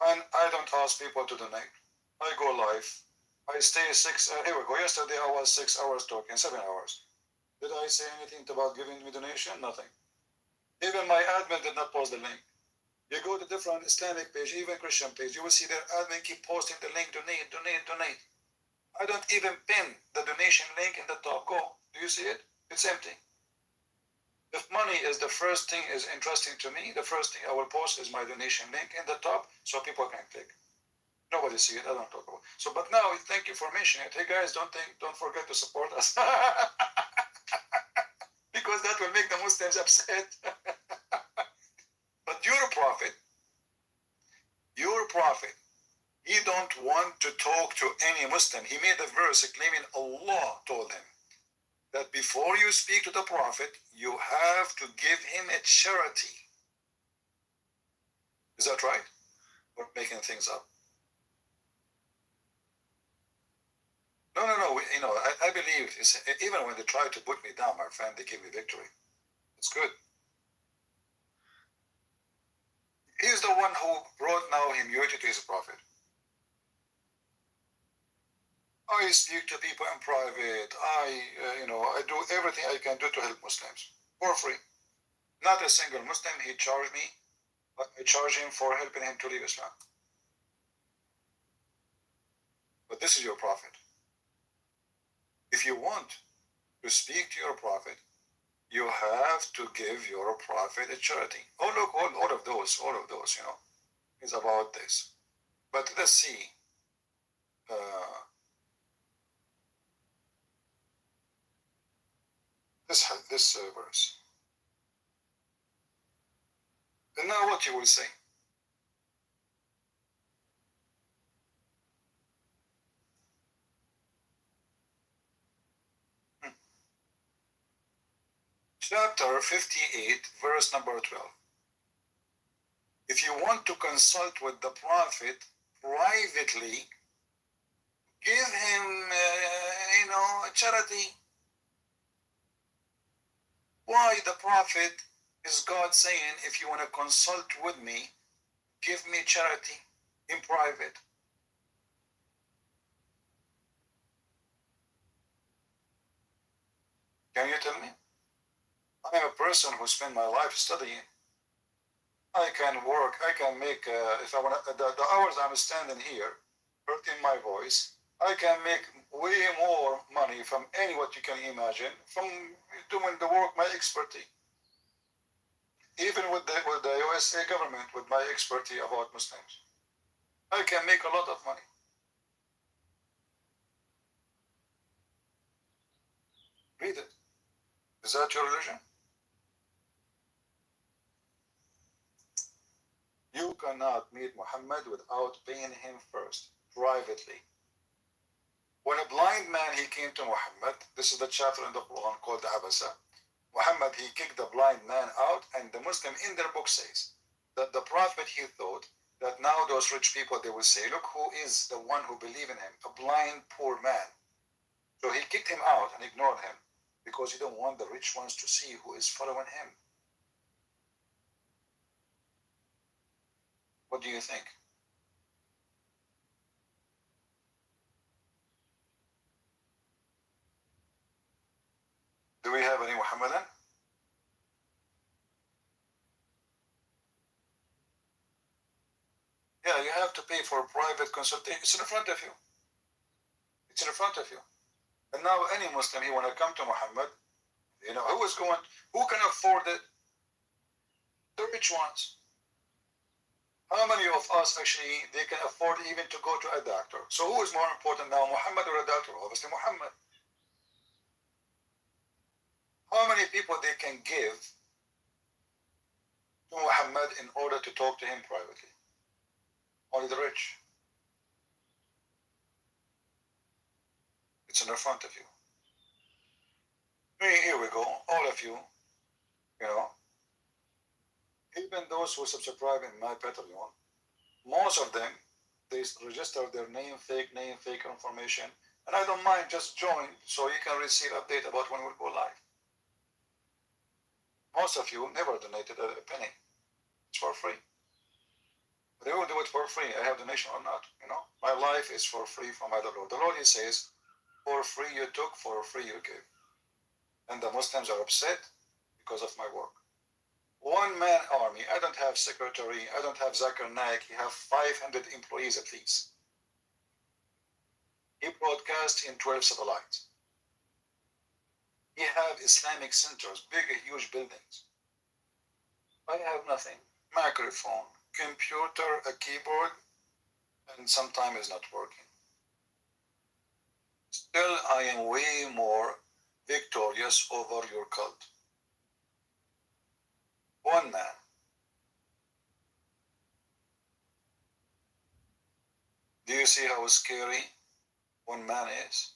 [SPEAKER 1] And I don't ask people to donate. I go live. I stay here we go. Yesterday I was 6 hours talking, 7 hours. Did I say anything about giving me donation? Nothing. Even my admin did not post the link. You go to different Islamic page, even Christian page, you will see their admin keep posting the link, donate, donate, donate. I don't even pin the donation link in the top. Go. Do you see it? It's empty. If money is the first thing is interesting to me, the first thing I will post is my donation link in the top so people can click. Nobody see it. I don't talk about it. So, but now, thank you for mentioning it. Hey guys, don't forget to support us because that will make the Muslims upset. But your prophet, he don't want to talk to any Muslim. He made a verse claiming Allah told him that before you speak to the prophet, you have to give him a charity. Is that right? We're making things up. No. You know, I believe even when they try to put me down, my friend, they give me victory. It's good. He's the one who brought now immunity to his prophet. I speak to people in private. I do everything I can do to help Muslims for free. Not a single Muslim he charged me, but I charge him for helping him to leave Islam. But this is your prophet. If you want to speak to your prophet, you have to give your prophet a charity. Oh, look, all of those, you know, is about this. But let's see. This verse. And now what you will say. Chapter 58, verse number 12. If you want to consult with the prophet privately, give him, a charity. Why the prophet is God saying, if you want to consult with me, give me charity in private? Can you tell me? I am a person who spent my life studying. I can work, I can make, if I want the hours I'm standing here, hurting my voice, I can make way more money from any what you can imagine from doing the work, my expertise. Even with the USA government, with my expertise about Muslims, I can make a lot of money. Read it. Is that your religion? You cannot meet Muhammad without paying him first, privately. When a blind man he came to Muhammad, this is the chapter in the Quran called the Abasa. Muhammad he kicked the blind man out, and the Muslim in their book says that the Prophet he thought that now those rich people they will say, look who is the one who believe in him, a blind poor man. So he kicked him out and ignored him because he don't want the rich ones to see who is following him. What do you think? Do we have any Muhammadan? Yeah, you have to pay for a private consultation. It's in front of you. It's in front of you. And now any Muslim, he want to come to Muhammad, who can afford it? The rich ones. How many of us actually, they can afford even to go to a doctor? So who is more important now, Muhammad or a doctor? Obviously Muhammad. How many people they can give to Muhammad in order to talk to him privately? Only the rich. It's in the front of you. Here we go, all of you, even those who subscribe in my Patreon, most of them, they register their name, fake information, and I don't mind, just join so you can receive update about when we'll go live. Most of you never donated a penny. It's for free. But they will do it for free. I have donation or not, My life is for free from my Lord. The Lord, he says, for free you took, for free you give. And the Muslims are upset because of my work. One man army. I don't have secretary. I don't have Zakir Naik. He have 500 employees at least. He broadcasts in 12 satellites. He have Islamic centers, big, huge buildings. I have nothing. Microphone, computer, a keyboard, and sometimes it's not working. Still, I am way more victorious over your cult. One man. Do you see how scary one man is?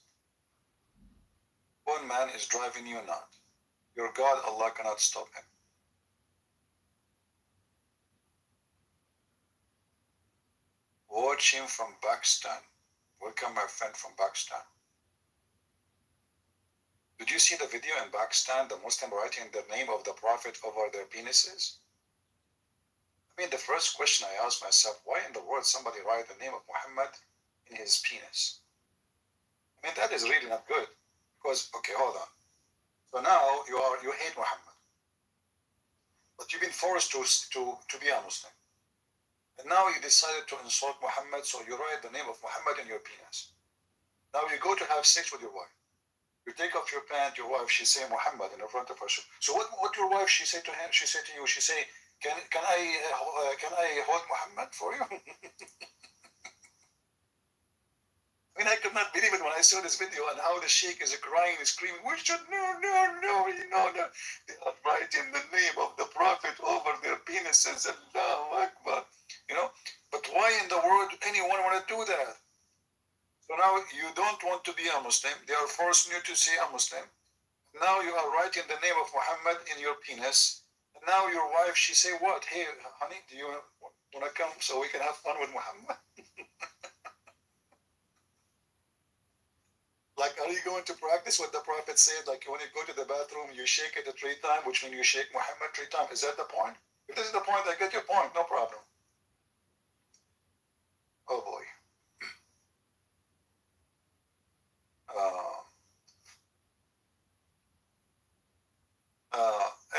[SPEAKER 1] One man is driving you nuts. Your God, Allah, cannot stop him. Watch him from Pakistan. Welcome, my friend from Pakistan. Did you see the video in Pakistan, the Muslim writing the name of the Prophet over their penises? I mean, the first question I asked myself, why in the world somebody write the name of Muhammad in his penis? I mean, that is really not good. Because, okay, hold on. So now you hate Muhammad. But you've been forced to be a Muslim. And now you decided to insult Muhammad, so you write the name of Muhammad in your penis. Now you go to have sex with your wife. You take off your pant, your wife, she say Muhammad in front of her. So what your wife, she say to him, she say to you, she say, can I hold Muhammad for you? I mean, I could not believe it when I saw this video and how the sheikh is crying and screaming, we should, no. They are writing the name of the Prophet over their penises, Allahu Akbar. But why in the world anyone want to do that? So now you don't want to be a Muslim. They are forcing you to say a Muslim. Now you are writing the name of Muhammad in your penis. And now your wife, she say what? Hey, honey, do you want to come so we can have fun with Muhammad? Like, are you going to practice what the Prophet said? Like, when you go to the bathroom, you shake it 3 times, which means you shake Muhammad 3 times. Is that the point? If this is the point, I get your point. No problem. Oh, boy.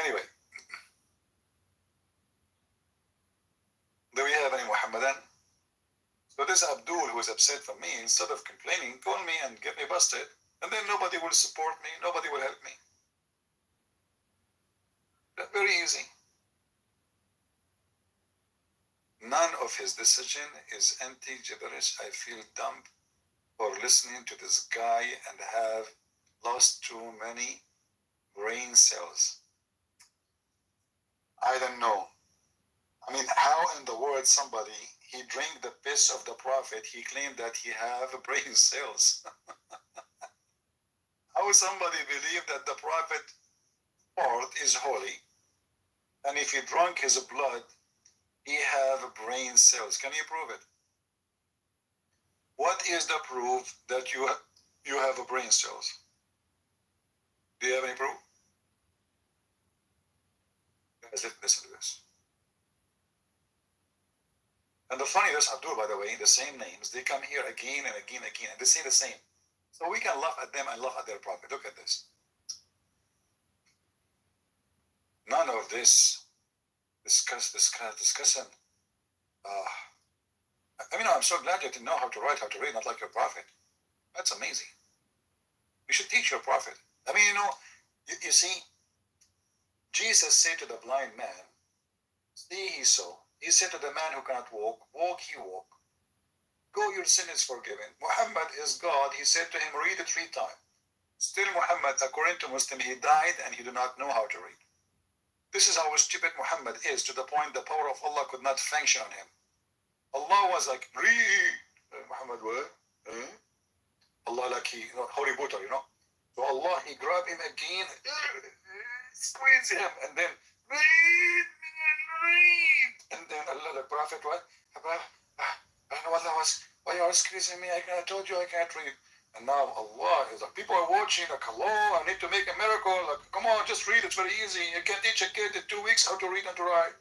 [SPEAKER 1] Anyway. Do we have any Muhammadan? So this Abdul, who is upset for me, instead of complaining, call me and get me busted, and then nobody will support me, nobody will help me. Very easy. None of his decision is anti-gibberish. I feel dumb for listening to this guy and have lost too many brain cells. I don't know. I mean, how in the world somebody, he drank the piss of the prophet, he claimed that he have brain cells. How somebody believe that the prophet part is holy, and if he drank his blood, he have brain cells? Can you prove it? What is the proof that you have brain cells? Do you have any proof? Guys, listen to this. And the funniest, Abdul, by the way, the same names, they come here again and again and again, and they say the same. So we can laugh at them and laugh at their prophet. Look at this. None of this discussing. I mean, I'm so glad you know how to write, how to read, not like your prophet. That's amazing. You should teach your prophet. I mean, you see, Jesus said to the blind man, see, he saw. He said to the man who cannot walk, walk, he walk. Go, your sin is forgiven. Muhammad is God. He said to him, read it 3 times. Still Muhammad, according to Muslim, he died and he did not know how to read. This is how stupid Muhammad is, to the point the power of Allah could not function on him. Allah was like, read. Muhammad, what? Allah like he, Harry Potter, So Allah, he grabbed him again, squeeze him, and then read. And then Allah, the Prophet, what? I know what that was. Why you are squeezing me? I told you I can't read. And now Allah is like, people are watching, like, hello, I need to make a miracle. Like, come on, just read. It's very easy. You can teach a kid in 2 weeks how to read and to write.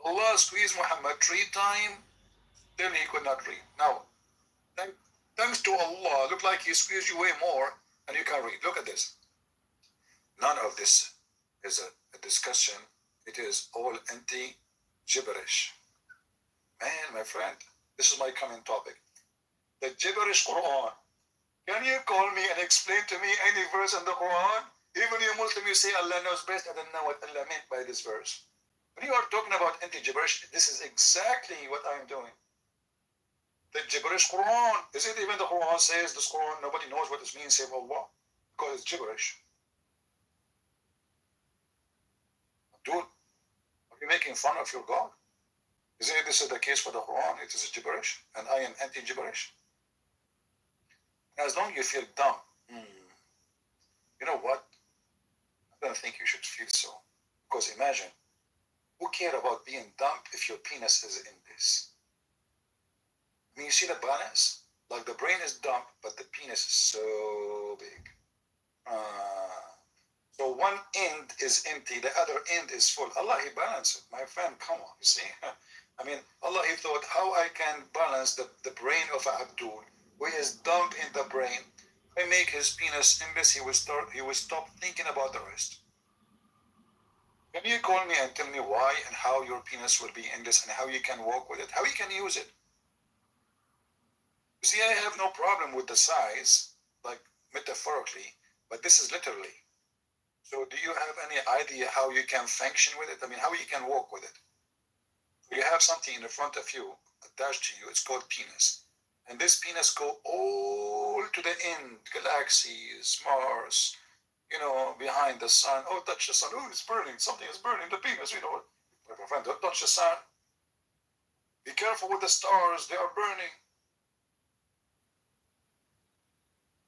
[SPEAKER 1] Allah squeezed Muhammad 3 times, then he could not read. Now, thanks to Allah, look like he squeezed you way more and you can read. Look at this. None of this is a discussion. It is all anti-gibberish. Man, my friend, this is my coming topic. The gibberish Quran. Can you call me and explain to me any verse in the Quran? Even you Muslim, you say Allah knows best. I don't know what Allah meant by this verse. When you are talking about anti-gibberish, this is exactly what I'm doing. The gibberish Quran. Is it even the Quran says this Quran, nobody knows what this means save Allah? Because it's gibberish. Dude, are you making fun of your God? Isn't it this is the case for the Quran? It is a gibberish, and I am anti-gibberish. As long as you feel dumb, you know what? I don't think you should feel so. Because imagine, who cares about being dumb if your penis is in this? I mean, you see the balance? Like the brain is dumb, but the penis is so big. So one end is empty, the other end is full. Allah, he balanced it. My friend, come on, you see? I mean, Allah, he thought, how I can balance the brain of Abdul, who is dumb in the brain. I make his penis endless, he will stop thinking about the rest. Can you call me and tell me why and how your penis will be endless and how you can walk with it, how you can use it? You see, I have no problem with the size, like metaphorically, but this is literally. So do you have any idea how you can function with it? I mean, how you can walk with it? You have something in the front of you, attached to you, it's called penis. And this penis go all to the end, galaxies, Mars, behind the sun. Oh, touch the sun. Oh, it's burning. Something is burning. The penis, My friend, don't touch the sun. Be careful with the stars. They are burning.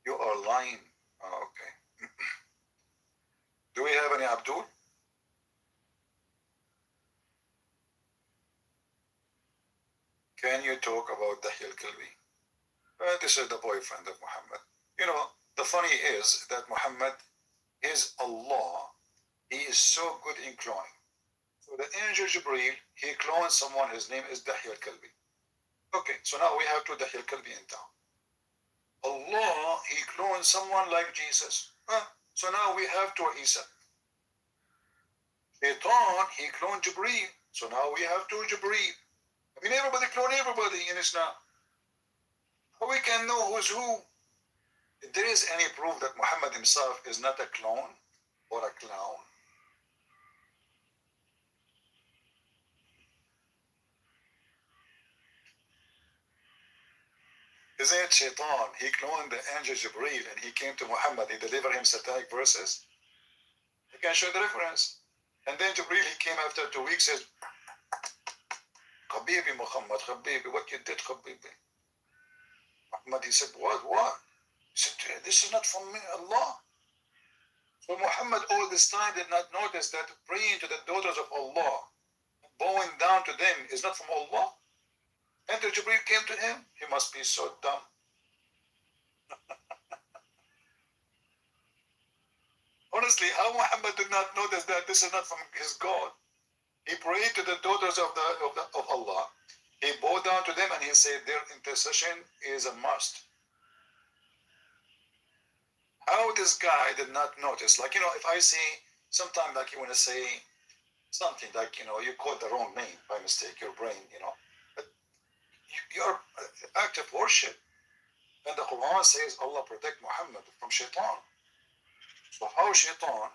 [SPEAKER 1] You are lying. Oh, okay. Do we have any Abdul? Can you talk about Dahya al-Kalbi? This is the boyfriend of Muhammad. The funny is that Muhammad is Allah. He is so good in cloning. So the angel Jibreel, he cloned someone, his name is Dahya al-Kalbi. Okay, so now we have 2 Dahya al-Kalbi in town. Allah, he cloned someone like Jesus. So now we have 2 Isa. Shaitan, he cloned Jibreel. So now we have 2 Jibreel. I mean, everybody clone everybody in Islam. How we can know who's who? If there is any proof that Muhammad himself is not a clone or a clown, Isn't it Shaitan? He cloned the angel Jibreel and he came to Muhammad. He delivered him satanic verses. You can show the reference. And then Jibreel, he came after 2 weeks, says, Habibi Muhammad, Habibi, what you did, Habibi. Muhammad, he said, what? He said, this is not from me, Allah. So Muhammad all this time did not notice that praying to the daughters of Allah, bowing down to them is not from Allah. Until Jibreel came to him, he must be so dumb. Honestly, how Muhammad did not notice that this is not from his God? He prayed to the daughters of Allah. He bowed down to them and he said their intercession is a must. How this guy did not notice? Like, if I say, sometimes like you want to say something like, you called the wrong name by mistake, your brain, but you're act of worship. And the Quran says Allah protect Muhammad from Shaitan. So how Shaitan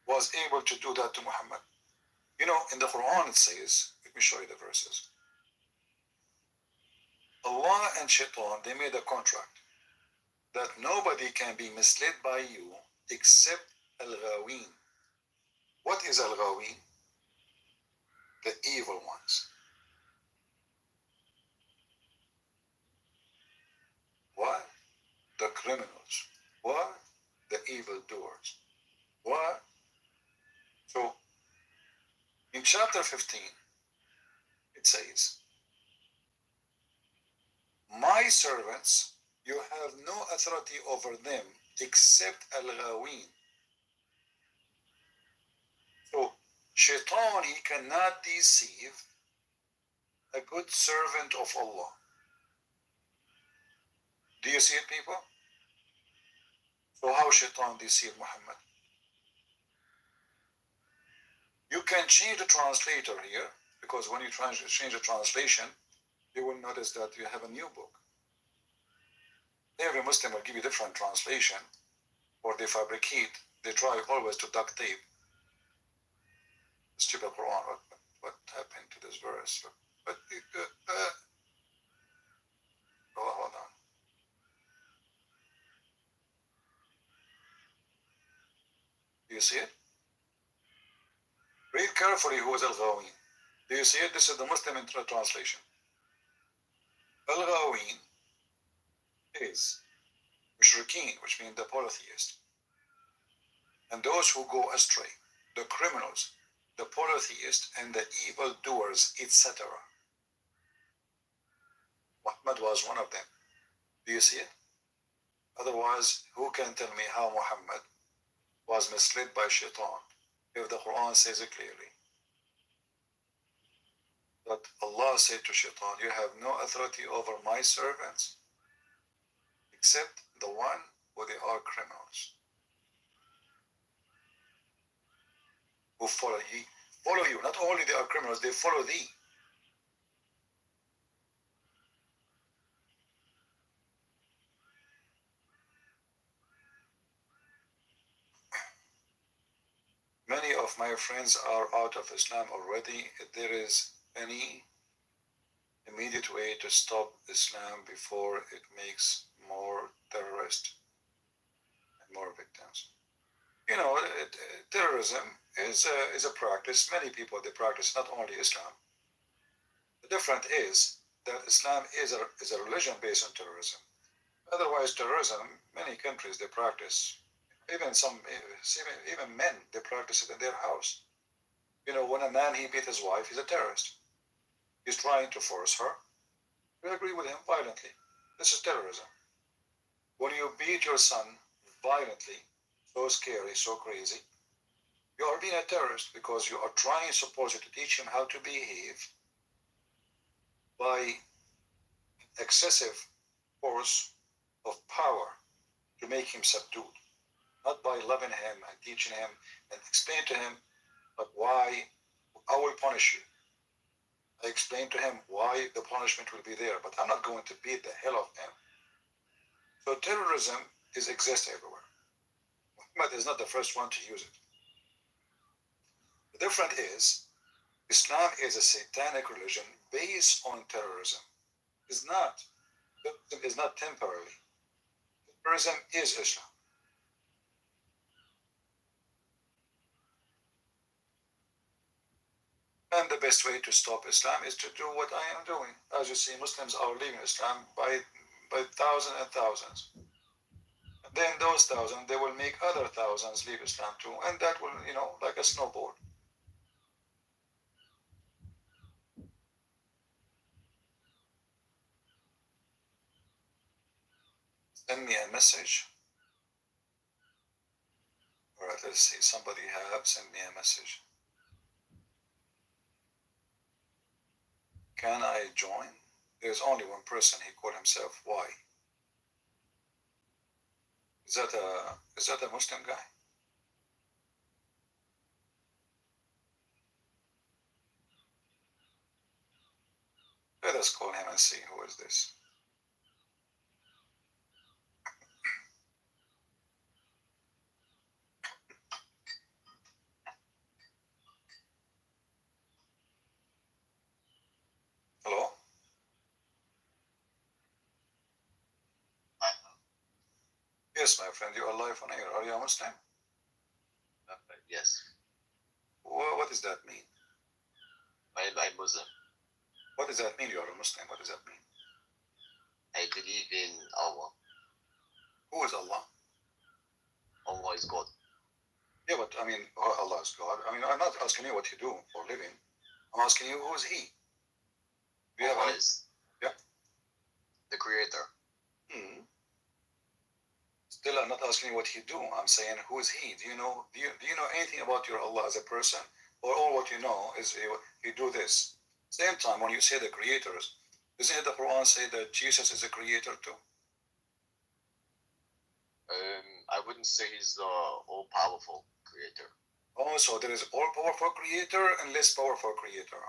[SPEAKER 1] was able to do that to Muhammad? In the Quran it says, let me show you the verses. Allah and Shaitan, they made a contract that nobody can be misled by you except al-ghaween. What is al-ghaween? The evil ones. What? The criminals. What? The evildoers. What? So, in chapter 15, it says, my servants, you have no authority over them except al-ghaween. So, Shaitan, he cannot deceive a good servant of Allah. Do you see it, people? So how Shaitan deceived Muhammad? You can change the translator here, because when you change the translation, you will notice that you have a new book. Every Muslim will give you different translation, or they fabricate, they try always to duct tape the stupid Quran. What happened to this verse? Hold on. Do you see it? Read carefully who is Al-Ghaween. Do you see it? This is the Muslim translation. Al-Ghaween is Mushrikeen, which means the polytheist. And those who go astray, the criminals, the polytheists, and the evildoers, etc. Muhammad was one of them. Do you see it? Otherwise, who can tell me how Muhammad was misled by Shaitan if the Quran says it clearly? That Allah said to Shaitan, you have no authority over my servants except the one who they are criminals, who follow you. Not only they are criminals, they follow thee. Many of my friends are out of Islam already. If there is any immediate way to stop Islam before it makes more terrorists and more victims. Terrorism is a practice. Many people, they practice, not only Islam. The difference is that Islam is a religion based on terrorism. Otherwise, terrorism, many countries, they practice. Even men, they practice it in their house. When a man, he beat his wife, he's a terrorist. He's trying to force her. You agree with him violently. This is terrorism. When you beat your son violently, so scary, so crazy, you are being a terrorist because you are trying supposedly to teach him how to behave by excessive force of power to make him subdued. Not by loving him and teaching him and explain to him, but why I will punish you. I explained to him why the punishment will be there, but I'm not going to beat the hell of him. So terrorism exists everywhere. Muhammad is not the first one to use it. The difference is, Islam is a satanic religion based on terrorism. is not. Terrorism is not temporary. Terrorism is Islam. And the best way to stop Islam is to do what I am doing. As you see, Muslims are leaving Islam by thousands and thousands. And then those thousands, they will make other thousands leave Islam too, and that will, like a snowball. Send me a message. All right, let's see. Somebody have sent me a message. Can I join? There's only one person. He called himself Y. Is that a Muslim guy? Let us call him and see who is this. Hello? Yes, my friend, you are live on air. Are you a Muslim?
[SPEAKER 3] Yes,
[SPEAKER 1] What does that mean?
[SPEAKER 3] I'm Muslim.
[SPEAKER 1] What does that mean you are a Muslim? What does that mean?
[SPEAKER 3] I believe in Allah.
[SPEAKER 1] Who is Allah?
[SPEAKER 3] Allah is God.
[SPEAKER 1] Yeah, but I mean, Allah is God. I mean, I'm not asking you what you do for a living. I'm asking you who is He? Do you have
[SPEAKER 3] Allah
[SPEAKER 1] any?
[SPEAKER 3] is
[SPEAKER 1] Yeah.
[SPEAKER 3] the Creator.
[SPEAKER 1] Still, I'm not asking you what you do. I'm saying who is He? Do you know anything about your Allah as a person, or all what you know is He do this? Same time, when you say the creators, doesn't it the Quran say that Jesus is a creator too?
[SPEAKER 3] I wouldn't say he's the all-powerful Creator.
[SPEAKER 1] Oh, so there is all powerful creator and less powerful creator.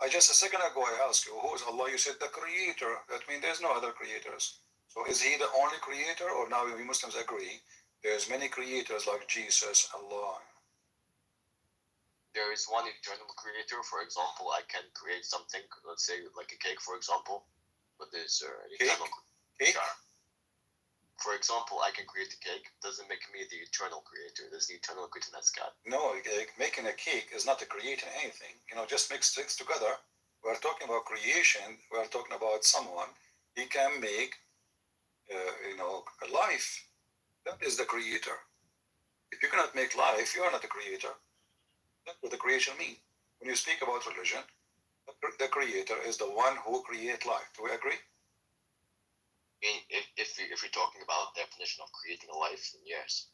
[SPEAKER 1] I just a second ago I asked you who is Allah. You said the creator. That means there's no other creators. So is He the only creator, or now we Muslims agree there's many creators like Jesus, Allah?
[SPEAKER 3] There is one eternal Creator. For example, I can create something. Let's say like a cake, for example. But there's an eternal
[SPEAKER 1] Cake?
[SPEAKER 3] For example, I can create a cake. Doesn't make me the eternal Creator. There's the eternal Creator, that's God.
[SPEAKER 1] No, making a cake is not creating anything. Just mix things together. We're talking about creation. We're talking about someone. He can make, a life. That is the creator. If you cannot make life, you are not the creator. That's what the creation means. When you speak about religion, the creator is the one who creates life. Do we agree?
[SPEAKER 3] If you're talking about definition of creating a life, then yes.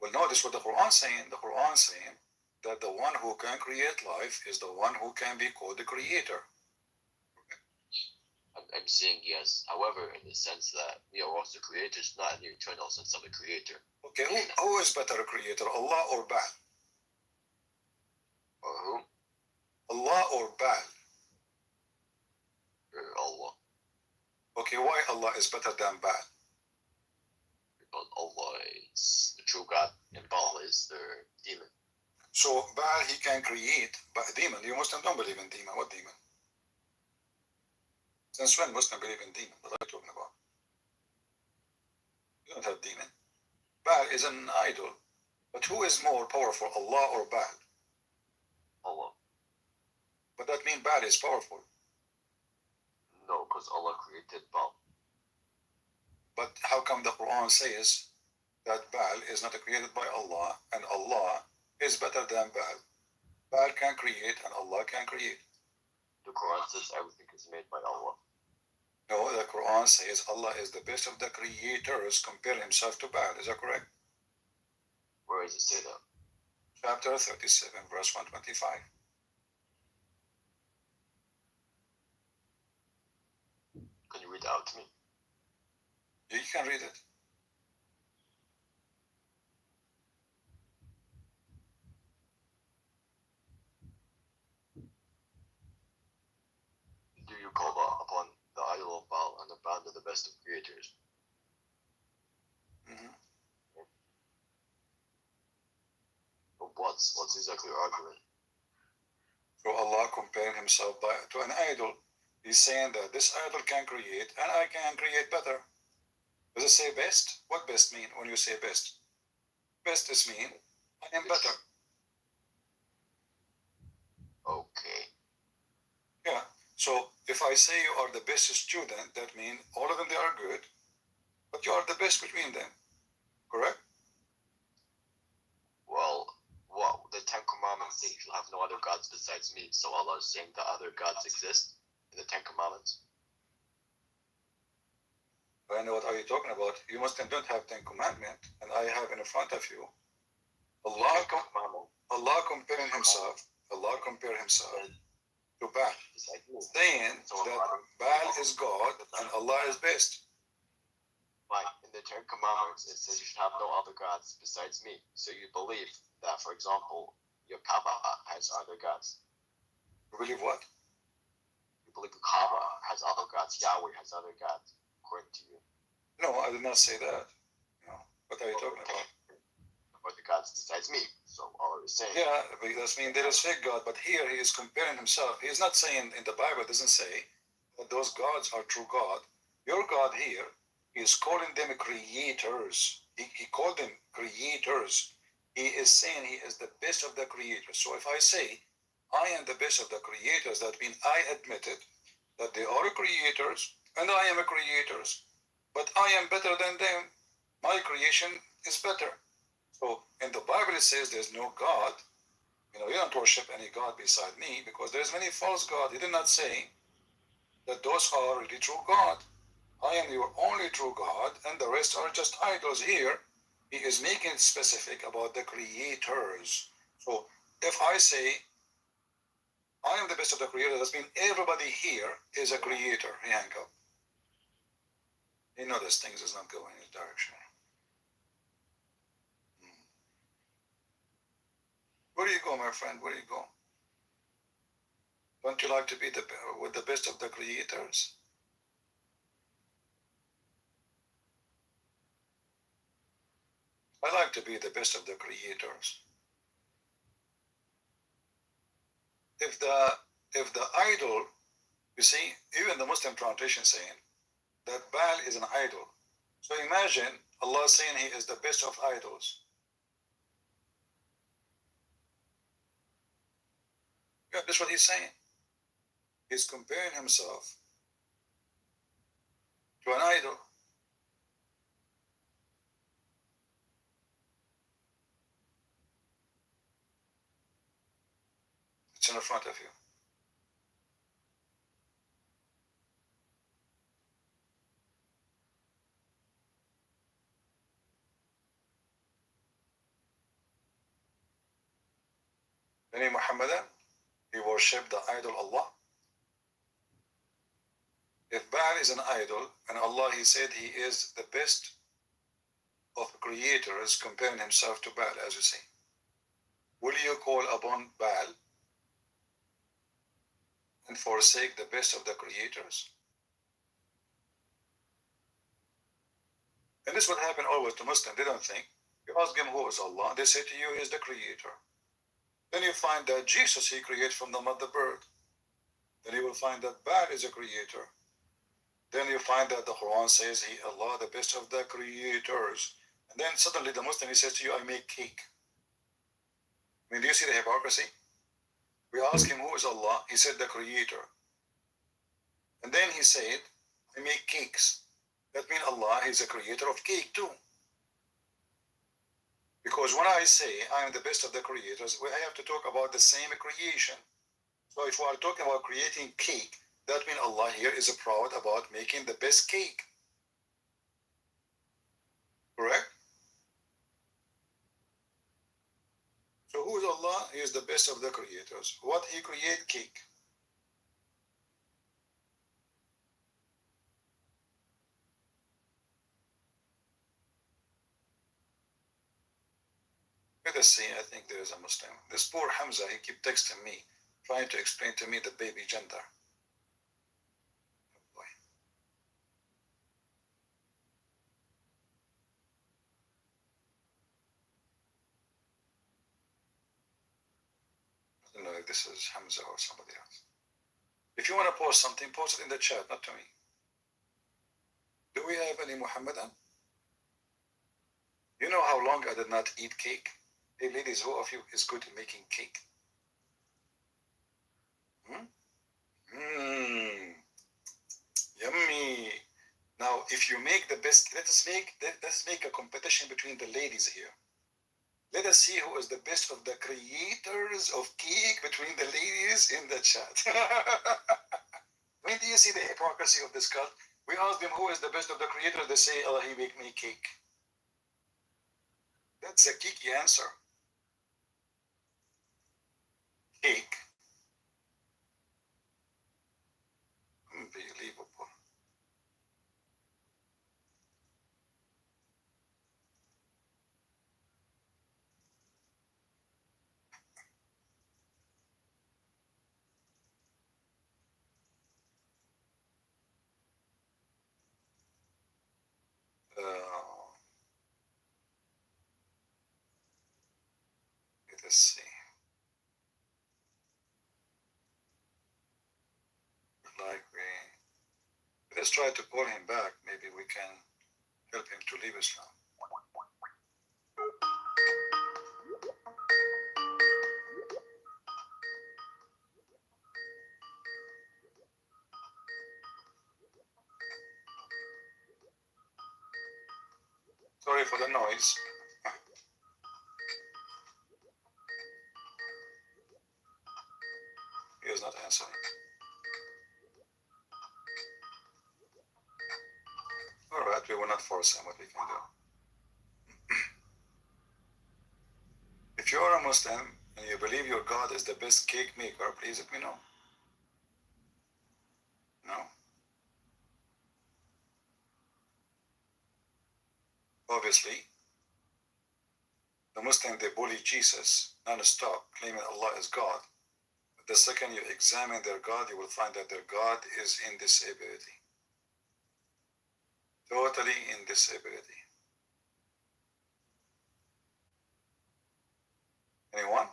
[SPEAKER 1] Well, no, this is what the Quran is saying. The Quran is saying that the one who can create life is the one who can be called the creator.
[SPEAKER 3] I'm saying yes. However, in the sense that we are also creators, not in the eternal sense of a creator.
[SPEAKER 1] Okay, who is better creator, Allah or Baal?
[SPEAKER 3] Or who?
[SPEAKER 1] Allah or Baal?
[SPEAKER 3] Allah.
[SPEAKER 1] Okay, why Allah is better than Baal?
[SPEAKER 3] Because Allah is the true God and Baal is the demon.
[SPEAKER 1] So Baal, he can create, but a demon. You Muslims don't believe in demon. What demon? Since when Muslims believe in demon? What are you talking about? You don't have demon. Baal is an idol. But who is more powerful, Allah or Baal?
[SPEAKER 3] Allah.
[SPEAKER 1] But that means Baal is powerful.
[SPEAKER 3] No, because Allah created Baal.
[SPEAKER 1] But how come the Quran says that Baal is not created by Allah and Allah is better than Baal? Baal can create and Allah can create.
[SPEAKER 3] The Quran says everything is made by Allah.
[SPEAKER 1] No, the Quran says Allah is the best of the creators, compare himself to Baal. Is that correct?
[SPEAKER 3] Where does it say that?
[SPEAKER 1] Chapter 37, verse 125.
[SPEAKER 3] Can you read it out to me?
[SPEAKER 1] You can read it.
[SPEAKER 3] Do you call upon the idol of Baal and abandon the best of creators?
[SPEAKER 1] Mm-hmm.
[SPEAKER 3] What's exactly your argument?
[SPEAKER 1] So Allah comparing himself to an idol. He's saying that this idol can create and I can create better. Does it say best? What best mean when you say best? Best is mean I am better.
[SPEAKER 3] Okay.
[SPEAKER 1] Yeah. So if I say you are the best student, that means all of them they are good, but you are the best between them. Correct?
[SPEAKER 3] Well, the Ten Commandments say you shall have no other gods besides me. So Allah is saying that other gods exist in the Ten Commandments.
[SPEAKER 1] I know what are you talking about. You Muslims don't have Ten Commandments, and I have in front of you. Allah comparing himself. Allah compare himself to Baal, saying that Baal is God and Allah is best.
[SPEAKER 3] Right. In the Ten Commandments, it says you should have no other gods besides me. So you believe that, for example, your Kaaba has other gods.
[SPEAKER 1] You believe what?
[SPEAKER 3] You believe the Kaaba has other gods. Yahweh has other gods, according to you.
[SPEAKER 1] No, I did not say that. No. What are you talking about?
[SPEAKER 3] Or the gods besides me. So Allah is saying.
[SPEAKER 1] Yeah, that means there is fake God, but here he is comparing himself. He is not saying in the Bible, it doesn't say that those gods are true God. Your God here, he is calling them creators. He called them creators. He is saying he is the best of the creators. So if I say I am the best of the creators, that means I admitted that they are creators and I am a creators, but I am better than them. My creation is better. So in the Bible it says there's no God. You don't worship any God beside me because there's many false gods. He did not say that those are really true God. I am your only true God and the rest are just idols. Here he is making it specific about the creators. So if I say I am the best of the creators, that means everybody here is a creator. He hang up. He noticed things is not going in his direction. Where do you go, my friend? Where do you go? Don't you like to be with the best of the creators? I like to be the best of the creators. If the idol, you see, even the Muslim translation saying that Baal is an idol. So imagine Allah saying he is the best of idols. Yeah, that's what he's saying. He's comparing himself to an idol. It's in front of you. Any Muhammadan, he worshipped the idol Allah. If Baal is an idol and Allah, he said he is the best of creators, comparing himself to Baal, as you see, will you call upon Baal and forsake the best of the creators? And this would happen always to Muslims. They don't think. You ask them who is Allah, they say to you, he is the creator. Then you find that Jesus, he created from the mother bird. Then you will find that Baal is a creator. Then you find that the Quran says he, Allah, the best of the creators. And then suddenly the Muslim, he says to you, I make cake. I mean, do you see the hypocrisy? We ask him who is Allah, he said the creator. And then he said, I make cakes. That means Allah is a creator of cake too. Because when I say I am the best of the creators, I have to talk about the same creation. So if we are talking about creating cake, that means Allah here is proud about making the best cake. Correct? So who is Allah? He is the best of the creators. What he create? Cake. Let us see, I think there is a Muslim. This poor Hamza, he keep texting me, trying to explain to me the baby gender. Oh boy. I don't know if this is Hamza or somebody else. If you want to post something, post it in the chat, not to me. Do we have any Muhammadan? You know how long I did not eat cake? Hey ladies, who of you is good at making cake? Yummy. Now, if you make the best, let's make a competition between the ladies here. Let us see who is the best of the creators of cake between the ladies in the chat. When do you see the hypocrisy of this cult? We ask them who is the best of the creators. They say, Allah, he make me cake. That's a geeky answer. Cake. Unbelievable. Let us see. Let's try to call him back. Maybe we can help him to leave Islam. Sorry for the noise. He is not answering. All right, we will not force him. What we can do. If you are a Muslim and you believe your God is the best cake maker, please let me know. No? Obviously, the Muslim, they bully Jesus non-stop, claiming Allah is God. But the second you examine their God, you will find that their God is in disability. Totally in disability. Anyone?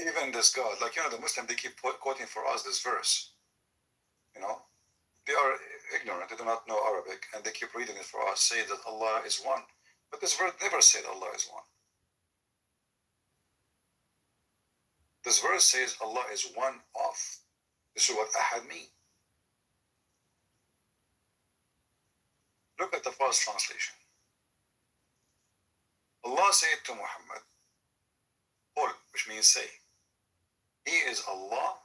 [SPEAKER 1] Even this God, like, the Muslim, they keep quoting for us this verse. They are ignorant, they do not know Arabic, and they keep reading it for us, say that Allah is one. But this verse never said Allah is one. This verse says Allah is one of. This is what ahad means. Look at the first translation. Allah said to Muhammad, Qul, which means say, He is Allah.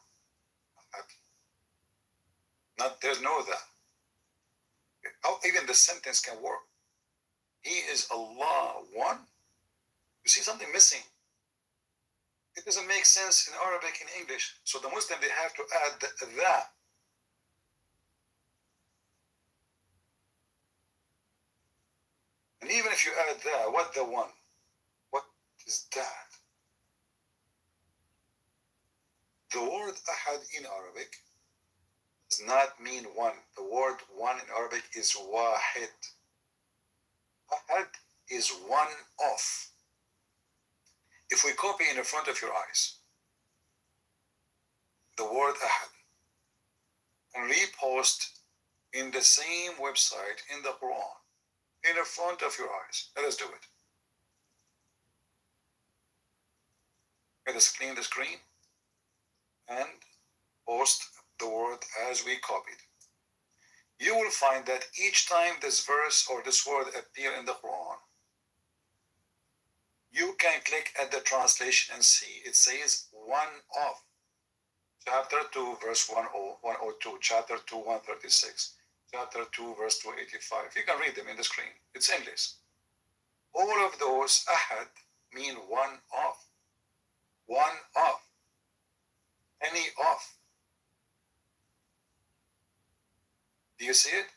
[SPEAKER 1] There's no that. Even the sentence can work. He is Allah one. You see something missing. It doesn't make sense in Arabic and English. So the Muslim, they have to add the. And even if you add the, what the one? What is that? The word ahad in Arabic does not mean one. The word one in Arabic is wahid. Ahad is one of. If we copy in the front of your eyes the word ahad and repost in the same website in the Quran, in the front of your eyes, let us do it. Let us clean the screen and post the word as we copied. You will find that each time this verse or this word appear in the Quran, you can click at the translation and see it says one of. Chapter 2, verse 102, chapter 2, 136, chapter 2, verse 285. You can read them in the screen. It's English. All of those ahad mean one of. One of. Any of. Do you see it?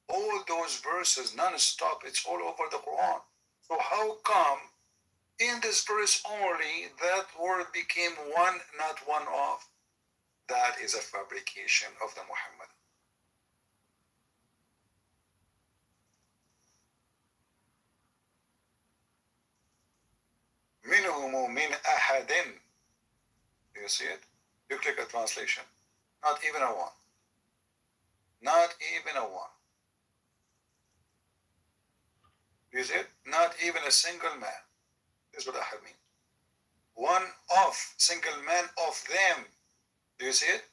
[SPEAKER 1] All those verses non-stop, it's all over the Quran. So how come in this verse only that word became one, not one of? That is a fabrication of the Muhammad. mean ahadin. Do you see it? You click a translation. Not even a one. Not even a one. Do you see it? Not even a single man. This is what ahad means. One of, single man of them. Do you see it?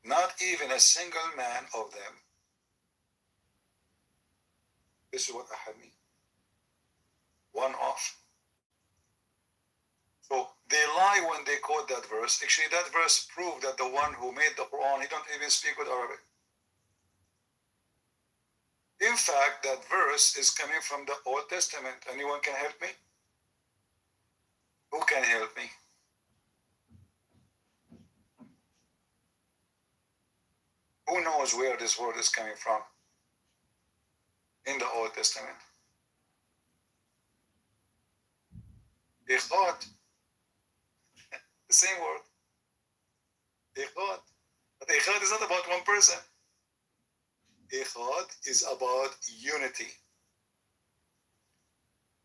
[SPEAKER 1] Not even a single man of them. This is what ahad means. One of. So they lie when they quote that verse. Actually, that verse proved that the one who made the Quran, he don't even speak with Arabic. In fact, that verse is coming from the Old Testament. Anyone can help me? Who can help me? Who knows where this word is coming from in the Old Testament? Ikhad. The same word. Ikhad. But ikhad is not about one person. Ikhad is about unity.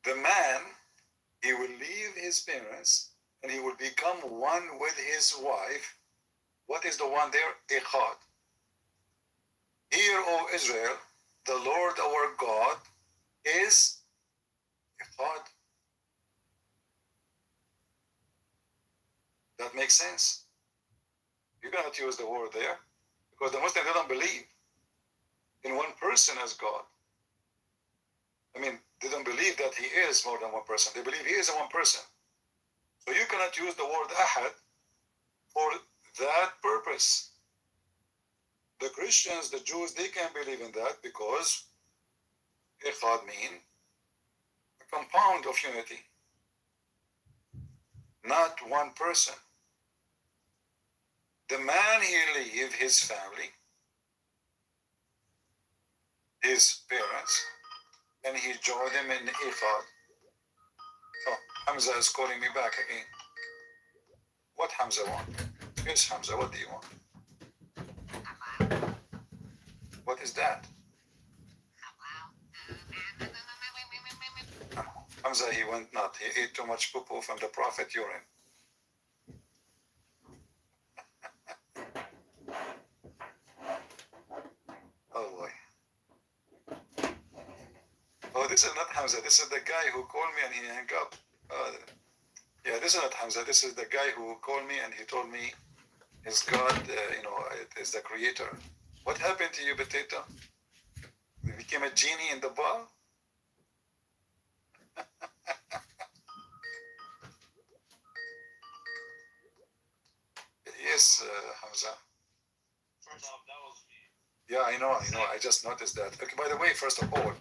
[SPEAKER 1] The man, he will leave his parents and he will become one with his wife. What is the one there? Ikhad. Hear, O Israel, the Lord our God is Ikhad. That makes sense. You cannot use the word there because the Muslims, they don't believe in one person as God. I mean, they don't believe that he is more than one person. They believe he is one person. So you cannot use the word ahad for that purpose. The Christians, the Jews, they can believe in that because ikhad mean a compound of unity, not one person. The man, he leave his family, his parents, and he joined them in ikhad. Oh, Hamza is calling me back again. What Hamza want? Yes, Hamza, what do you want? What is that? Hamza, he went nuts. He ate too much poo-poo from the Prophet urine. Oh boy. Oh, this is not Hamza. This is the guy who called me and he hung up. Yeah, this is not Hamza. This is the guy who called me and he told me his God, is the creator. What happened to you, Potato? You became a genie in the ball? Yes, Hamza.
[SPEAKER 2] First off, that was me.
[SPEAKER 1] Yeah, I know. I just noticed that. Okay, by the way, first of all,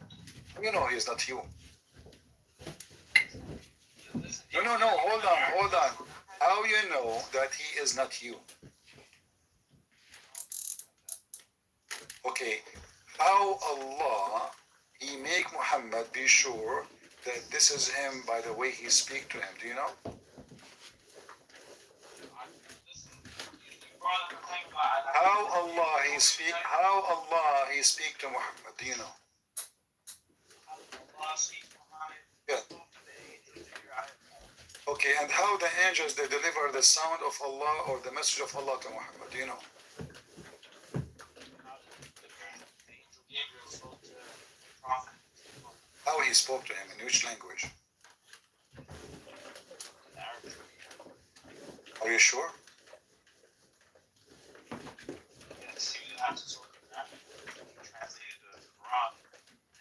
[SPEAKER 1] you know he's not you. No, hold on. How you know that he is not you? Okay, how Allah, he make Muhammad be sure that this is him by the way he speak to him, do you know? How Allah he speak to Muhammad, do you know? Yeah. Okay, and how the angels, they deliver the sound of Allah or the message of Allah to Muhammad, do you know? How he spoke to him, in which language? Are you sure?
[SPEAKER 2] Yes, you have to sort of translate the Quran in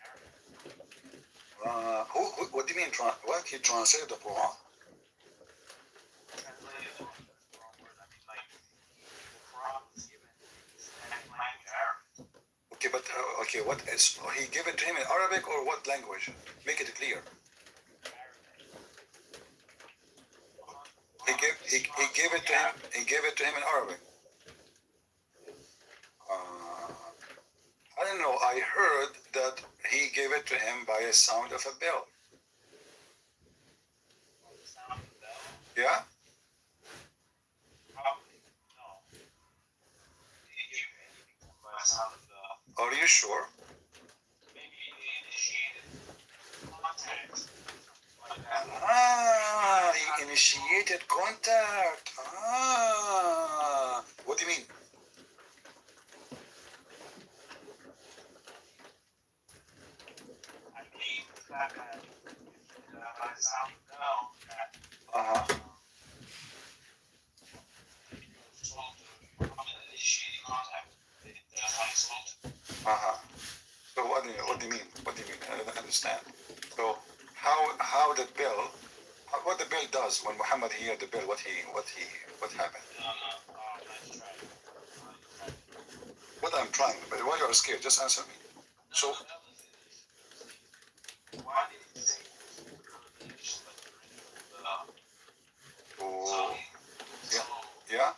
[SPEAKER 2] Arabic.
[SPEAKER 1] What do you mean? What? He translated the Quran?
[SPEAKER 2] Translated the wrong word. I mean, like, the Quran was given in second language Arabic.
[SPEAKER 1] Okay, but okay, what is he gave it to him in Arabic or what language? Make it clear. He gave it to him. He gave it to him in Arabic. I don't know. I heard that he gave it to him by a sound of a bell. Yeah.
[SPEAKER 2] Probably no. He gave anything by the sound of the.
[SPEAKER 1] Are you sure?
[SPEAKER 2] Maybe he initiated contact
[SPEAKER 1] initiated contact. What do you mean?
[SPEAKER 2] I believe that by the sound of the bell, that initiating contact. That's how it's called.
[SPEAKER 1] So what do you mean? What do you mean? I don't understand. So how the bell, what the bell does when Muhammad heard the bell? What happened?
[SPEAKER 2] Nice try.
[SPEAKER 1] What I'm trying, but why you are scared? Just answer me. So.
[SPEAKER 2] Why did he say
[SPEAKER 1] Oh. Yeah.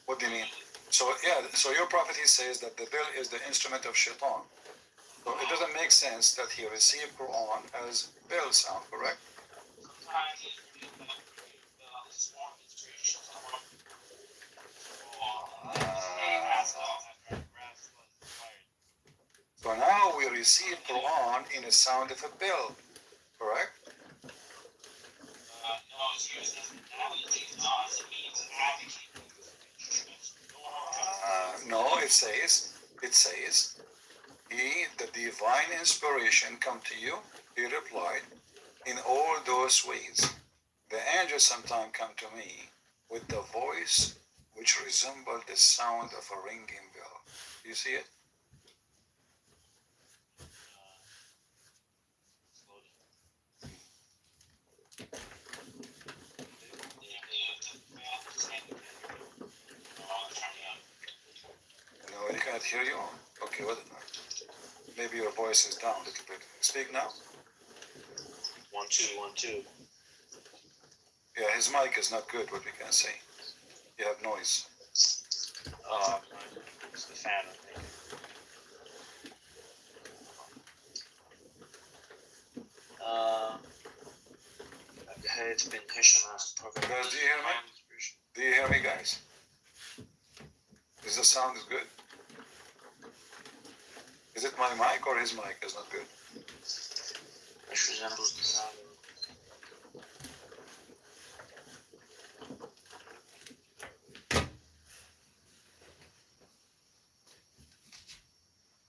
[SPEAKER 1] What do you mean? So so your prophet, he says that the bell is the instrument of shaitan. So it doesn't make sense that he received Quran as bell sound, correct? So now we receive Quran in the sound of a bell, correct?
[SPEAKER 2] No, it's used as an analogy, not as a means of advocating.
[SPEAKER 1] No, it says, the divine inspiration come to you, he replied, in all those ways. The angels sometimes come to me with the voice which resembled the sound of a ringing bell. You see it? No, he cannot hear you. Okay, what? Maybe your voice is down a little bit. Speak now.
[SPEAKER 2] 1 2 1 2.
[SPEAKER 1] Yeah, his mic is not good. What we can say. You have noise.
[SPEAKER 2] It's the fan, I think. Okay, it's been Hisham program.
[SPEAKER 1] Guys, do you hear me? Do you hear me, guys? Is the sound is good? Is it my mic or his mic is not good?
[SPEAKER 2] Which resembles the sound of...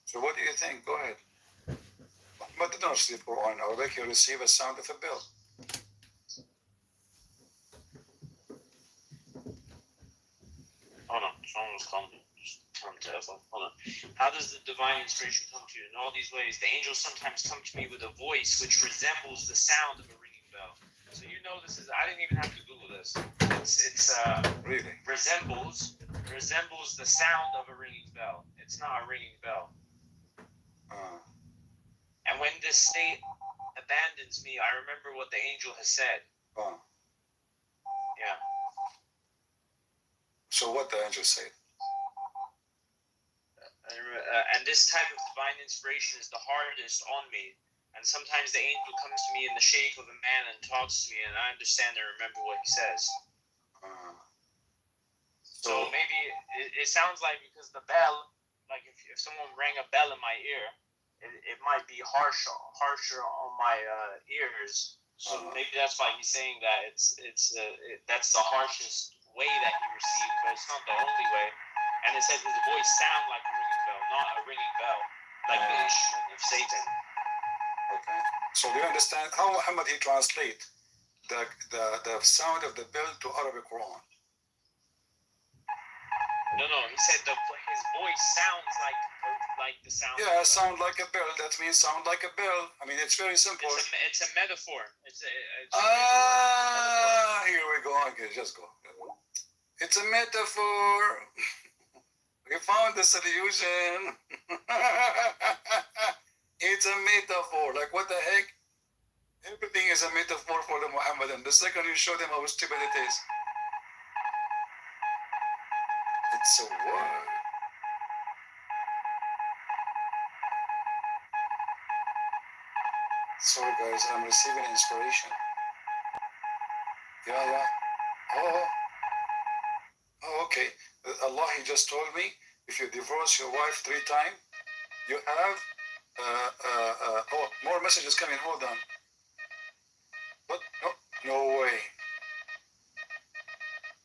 [SPEAKER 1] So what do you think? Go ahead. But did not receive Quran Arabic, you receive a sound of a bell.
[SPEAKER 2] Hold on, someone was calling me. Just tell him to hold on. How does the divine inspiration come to you? In all these ways, the angels sometimes come to me with a voice which resembles the sound of a ringing bell. So you know this is, I didn't even have to Google this. It's
[SPEAKER 1] Really?
[SPEAKER 2] resembles the sound of a ringing bell. It's not a ringing bell. And when this state abandons me, I remember what the angel has said. Yeah.
[SPEAKER 1] So what the angel said?
[SPEAKER 2] And this type of divine inspiration is the hardest on me. And sometimes the angel comes to me in the shape of a man and talks to me, and I understand and remember what he says. So maybe it sounds like, because the bell, like if someone rang a bell in my ear, it might be harsher on my ears. So maybe that's why he's saying that that's the harshest way that he received, but it's not the only way. And it says his voice sound like a ringing bell, not a ringing bell, like the instrument of Satan.
[SPEAKER 1] Okay. So do you understand how Muhammad he translate the sound of the bell to Arabic Quran?
[SPEAKER 2] No, he said his voice sounds like the sound.
[SPEAKER 1] Yeah, sound like a bell. That means sound like a bell. I mean, it's very simple.
[SPEAKER 2] It's a metaphor.
[SPEAKER 1] Here we go. Okay, just go. It's a metaphor. We found the solution. It's a metaphor. Like, what the heck? Everything is a metaphor for the Muhammadan. The second you show them how stupid it is. It's a word. Sorry guys, I'm receiving inspiration. Yeah. Oh, okay. Allah, he just told me, if you divorce your wife 3 times, you have, more messages coming, hold on. What? No, No way.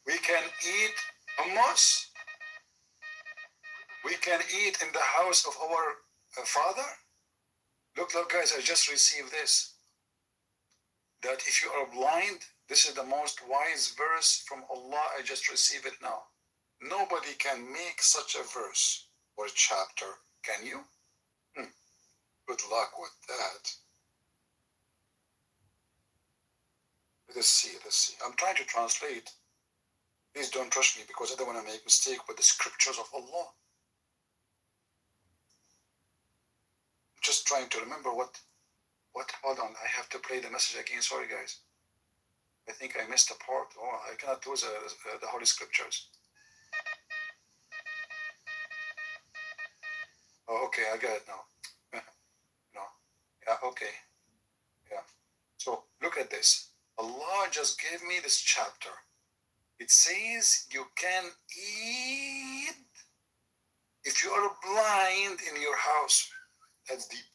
[SPEAKER 1] We can eat hummus. We can eat in the house of our Father. Look, guys, I just received this. That if you are blind, this is the most wise verse from Allah. I just received it now. Nobody can make such a verse or chapter. Can you? Good luck with that. Let's see. I'm trying to translate. Please don't rush me because I don't want to make mistake with the scriptures of Allah. I'm just trying to remember what, hold on, I have to play the message again. Sorry, guys. I think I missed a part. Oh, I cannot lose the Holy Scriptures. Oh, okay, I got it now. No. Yeah, okay. Yeah. So look at this. Allah just gave me this chapter. It says you can eat if you are blind in your house. That's deep.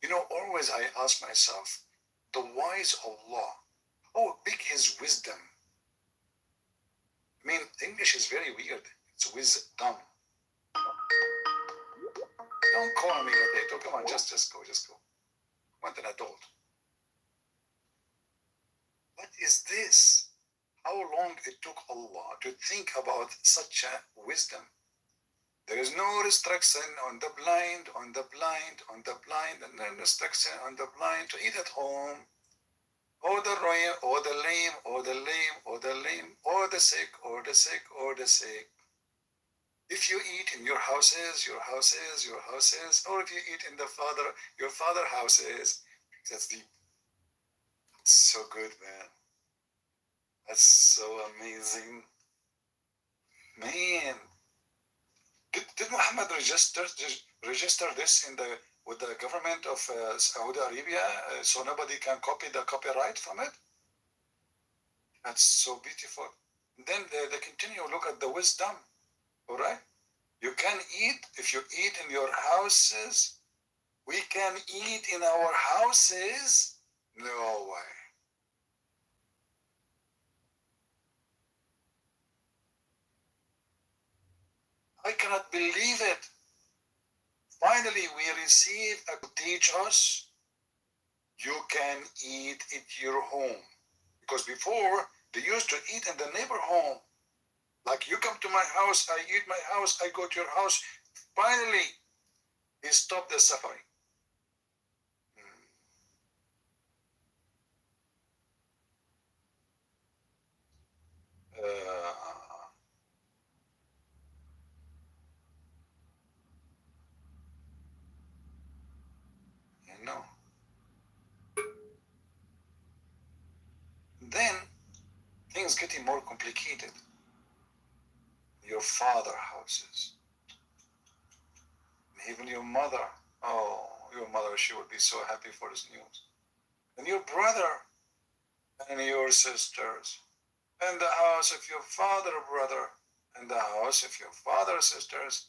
[SPEAKER 1] You know, always I ask myself, the wise Allah, how big his wisdom. I mean, English is very weird. It's wisdom. Don't call me like that. Oh, come on, just go. I want an adult. What is this? How long it took Allah to think about such a wisdom? There is no restriction on the blind, and no restriction on the blind to eat at home, or the lame, or the lame, or the lame, or the lame, or the sick, or the sick, or the sick. If you eat in your houses, or if you eat in your father houses, that's deep. It's so good, man. That's so amazing. Man, did Muhammad register this with the government of Saudi Arabia so nobody can copy the copyright from it? That's so beautiful. Then they continue, look at the wisdom, all right? You can eat, if you eat in your houses, we can eat in our houses? No way. I cannot believe it. Finally, we receive a teach us, you can eat at your home. Because before, they used to eat in the neighbor home. Like you come to my house, I eat my house, I go to your house. Finally, he stopped the suffering. You know. Then things getting more complicated. Your father houses, even your mother. Oh, your mother, she would be so happy for this news. And your brother, and your sisters, and the house of your father, brother, and the house of your father, sisters,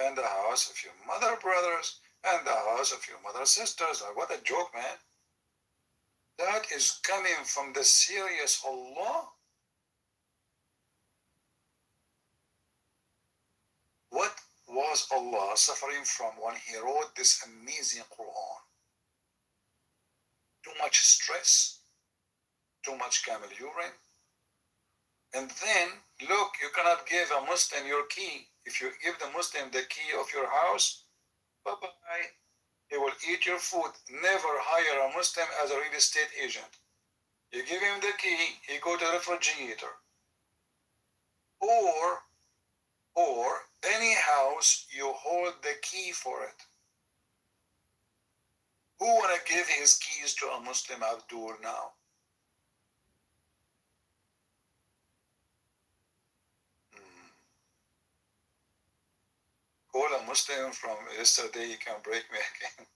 [SPEAKER 1] and the house of your mother, brothers, and the house of your mother, sisters. What a joke, man. That is coming from the serious Allah. What was Allah suffering from when he wrote this amazing Quran? Too much stress, too much camel urine. And then, look, you cannot give a Muslim your key. If you give the Muslim the key of your house, bye-bye. He will eat your food. Never hire a Muslim as a real estate agent. You give him the key, he go to the refrigerator. Or any house, you hold the key for it. Who wanna give his keys to a Muslim Abdul now? Call a Muslim from yesterday, you can break me again.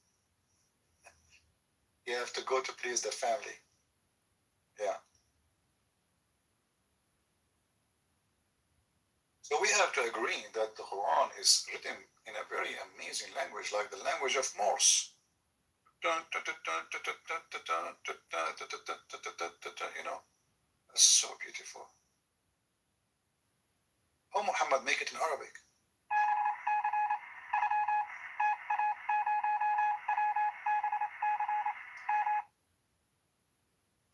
[SPEAKER 1] You have to go to please the family. Yeah. So we have to agree that the Quran is written in a very amazing language, like the language of Morse. You know, that's so beautiful. Oh, Muhammad, make it in Arabic.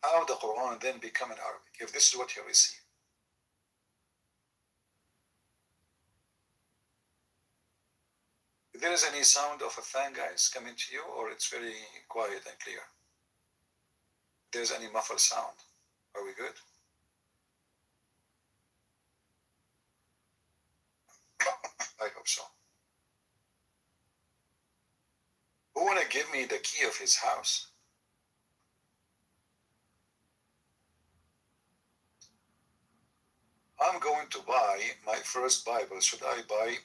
[SPEAKER 1] How the Quran then become in Arabic if this is what you receive? If there is any sound of a fan, guys, coming to you, or it's very quiet and clear? If there's any muffled sound, are we good? I hope so. Who wanna give me the key of his house? I'm going to buy my first Bible. Should I buy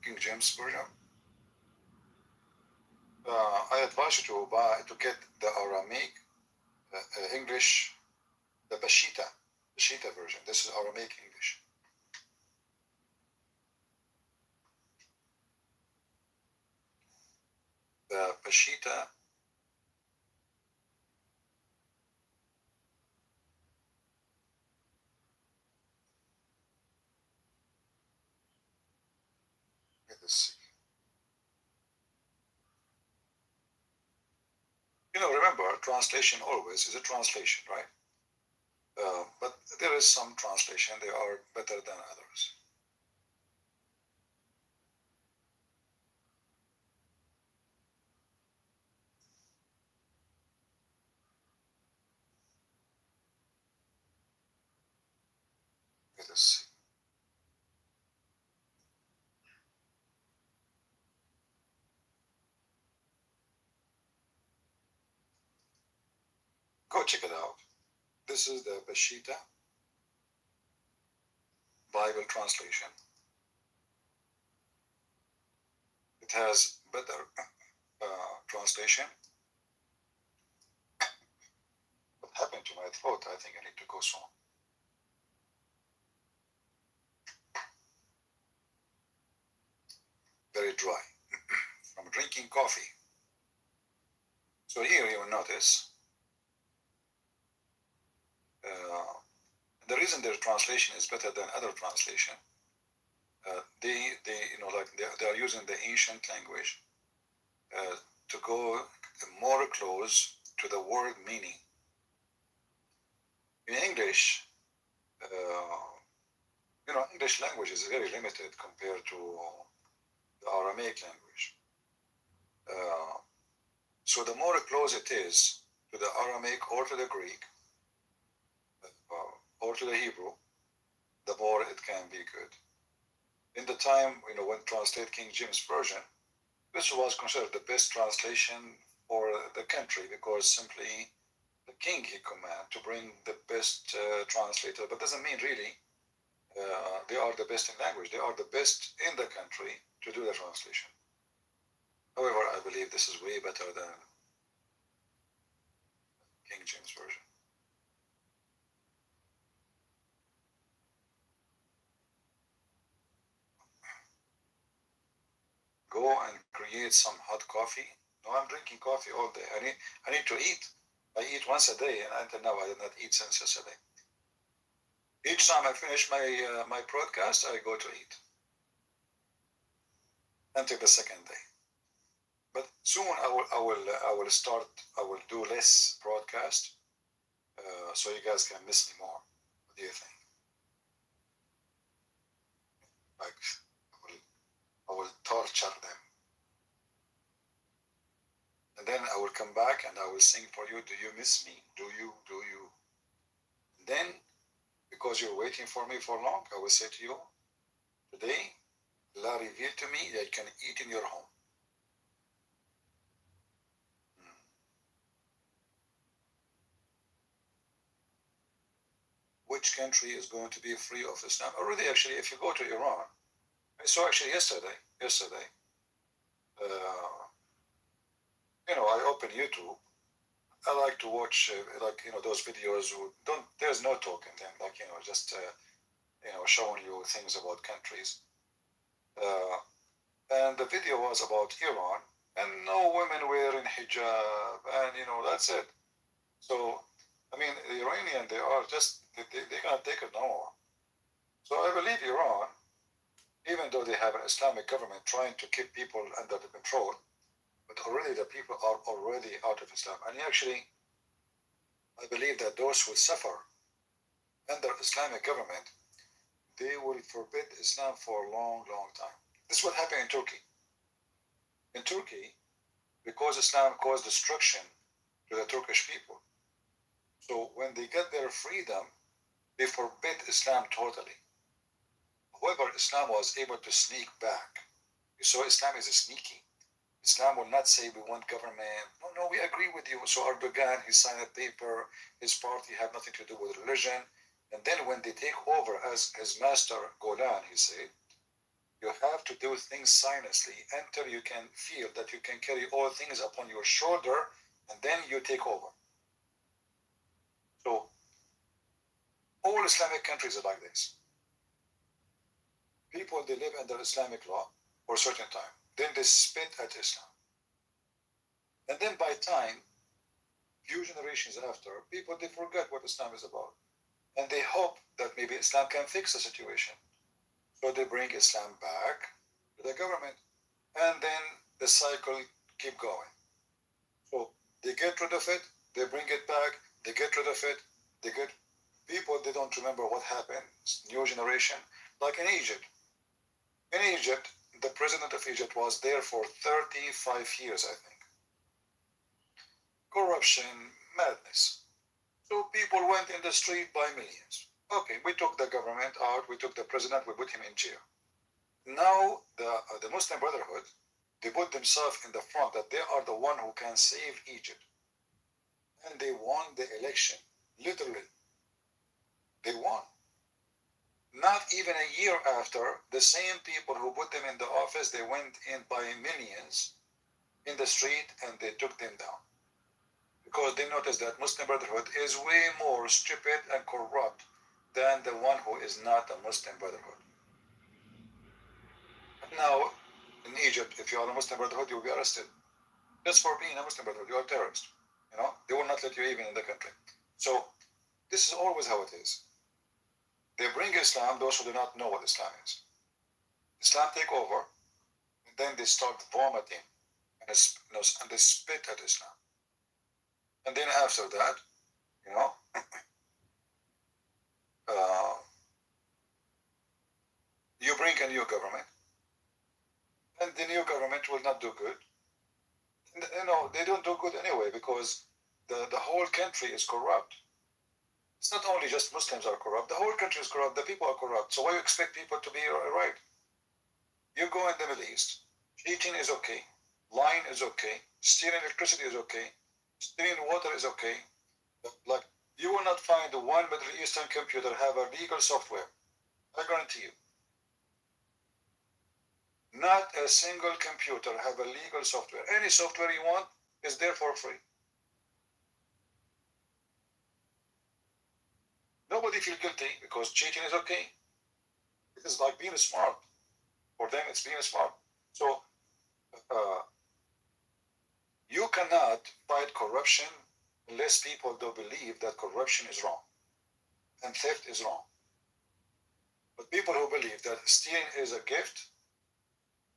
[SPEAKER 1] King James Version? I advise you to get the Aramaic, English, the Peshitta version. This is Aramaic English. The Peshitta. Let's see. Remember, translation always is a translation, right? But there is some translation, they are better than others. Let us see. Go check it out. This is the Peshitta Bible translation. It has better translation. What happened to my throat? I think I need to go soon. Very dry from drinking coffee. So here you will notice the reason their translation is better than other translation. They are using the ancient language to go more close to the word meaning. In English, English language is very limited compared to the Aramaic language. So the more close it is to the Aramaic or to the Greek or to the Hebrew, the more it can be good. In the time, when translate King James Version, this was considered the best translation for the country because simply the king he command to bring the best translator, but doesn't mean really they are the best in language. They are the best in the country to do the translation. However, I believe this is way better than King James Version. Go and create some hot coffee. No, I'm drinking coffee all day. I need to eat. I eat once a day, and until now I did not eat since yesterday. Each time I finish my broadcast, I go to eat until the second day. But soon I will start. I will do less broadcast, so you guys can miss me more. What do you think? Like I will torture them, and then I will come back and I will sing for you. Do you miss me? Do you? And then, because you're waiting for me for long, I will say to you, today, Allah revealed to me that you can eat in your home. Which country is going to be free of Islam? Already, actually, if you go to Iran, I saw actually yesterday, I open YouTube. I like to watch, those videos who there's no talk in them, just, showing you things about countries. And the video was about Iran, and no women wearing hijab, and that's it. So, I mean, the Iranian, they are just they can't take it no more. So I believe Iran, even though they have an Islamic government trying to keep people under the control, but already the people are already out of Islam. And actually, I believe that those who suffer under Islamic government, they will forbid Islam for a long, long time. This is what happened in Turkey. In Turkey, because Islam caused destruction to the Turkish people. So when they get their freedom, they forbid Islam totally. However, Islam was able to sneak back. So Islam is sneaky. Islam will not say we want government. No, no, we agree with you. So Erdogan, he signed a paper. His party have nothing to do with religion. And then when they take over as his master Golan, he said, you have to do things silently until you can feel that you can carry all things upon your shoulder, and then you take over. So all Islamic countries are like this. People, they live under Islamic law for a certain time. Then they spit at Islam. And then by time, few generations after, people, they forget what Islam is about. And they hope that maybe Islam can fix the situation. So they bring Islam back to the government. And then the cycle keep going. So they get rid of it, they bring it back, they get rid of it, they get people, they don't remember what happened, new generation, like in Egypt. In Egypt, the president of Egypt was there for 35 years, I think. Corruption, madness. So people went in the street by millions. Okay, we took the government out, we took the president, we put him in jail. Now the Muslim Brotherhood, they put themselves in the front that they are the one who can save Egypt. And they won the election, literally. They won. Not even a year after, the same people who put them in the office, they went in by millions in the street and they took them down. Because they noticed that Muslim Brotherhood is way more stupid and corrupt than the one who is not a Muslim Brotherhood. Now, in Egypt, if you are a Muslim Brotherhood, you'll be arrested. Just for being a Muslim Brotherhood, you're a terrorist. They will not let you even in the country. So, this is always how it is. They bring Islam, those who do not know what Islam is. Islam take over, and then they start vomiting, and they spit at Islam. And then after that, you bring a new government, and the new government will not do good. And, they don't do good anyway because the whole country is corrupt. It's not only just Muslims are corrupt, the whole country is corrupt, the people are corrupt. So why you expect people to be right? You go in the Middle East, cheating is okay, lying is okay, stealing electricity is okay, stealing water is okay. Like, you will not find one Middle Eastern computer have a legal software. I guarantee you. Not a single computer have a legal software. Any software you want is there for free. Nobody feel guilty because cheating is okay. It is like being smart. For them, it's being smart. So, you cannot fight corruption unless people don't believe that corruption is wrong and theft is wrong. But people who believe that stealing is a gift,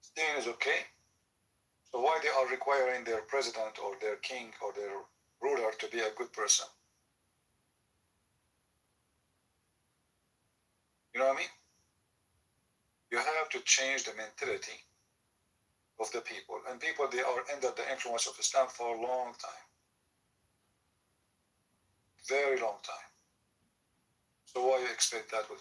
[SPEAKER 1] stealing is okay, so why they are requiring their president or their king or their ruler to be a good person? You know what I mean? You have to change the mentality of the people. And people, they are under the influence of Islam for a long time. Very long time. So why you expect that will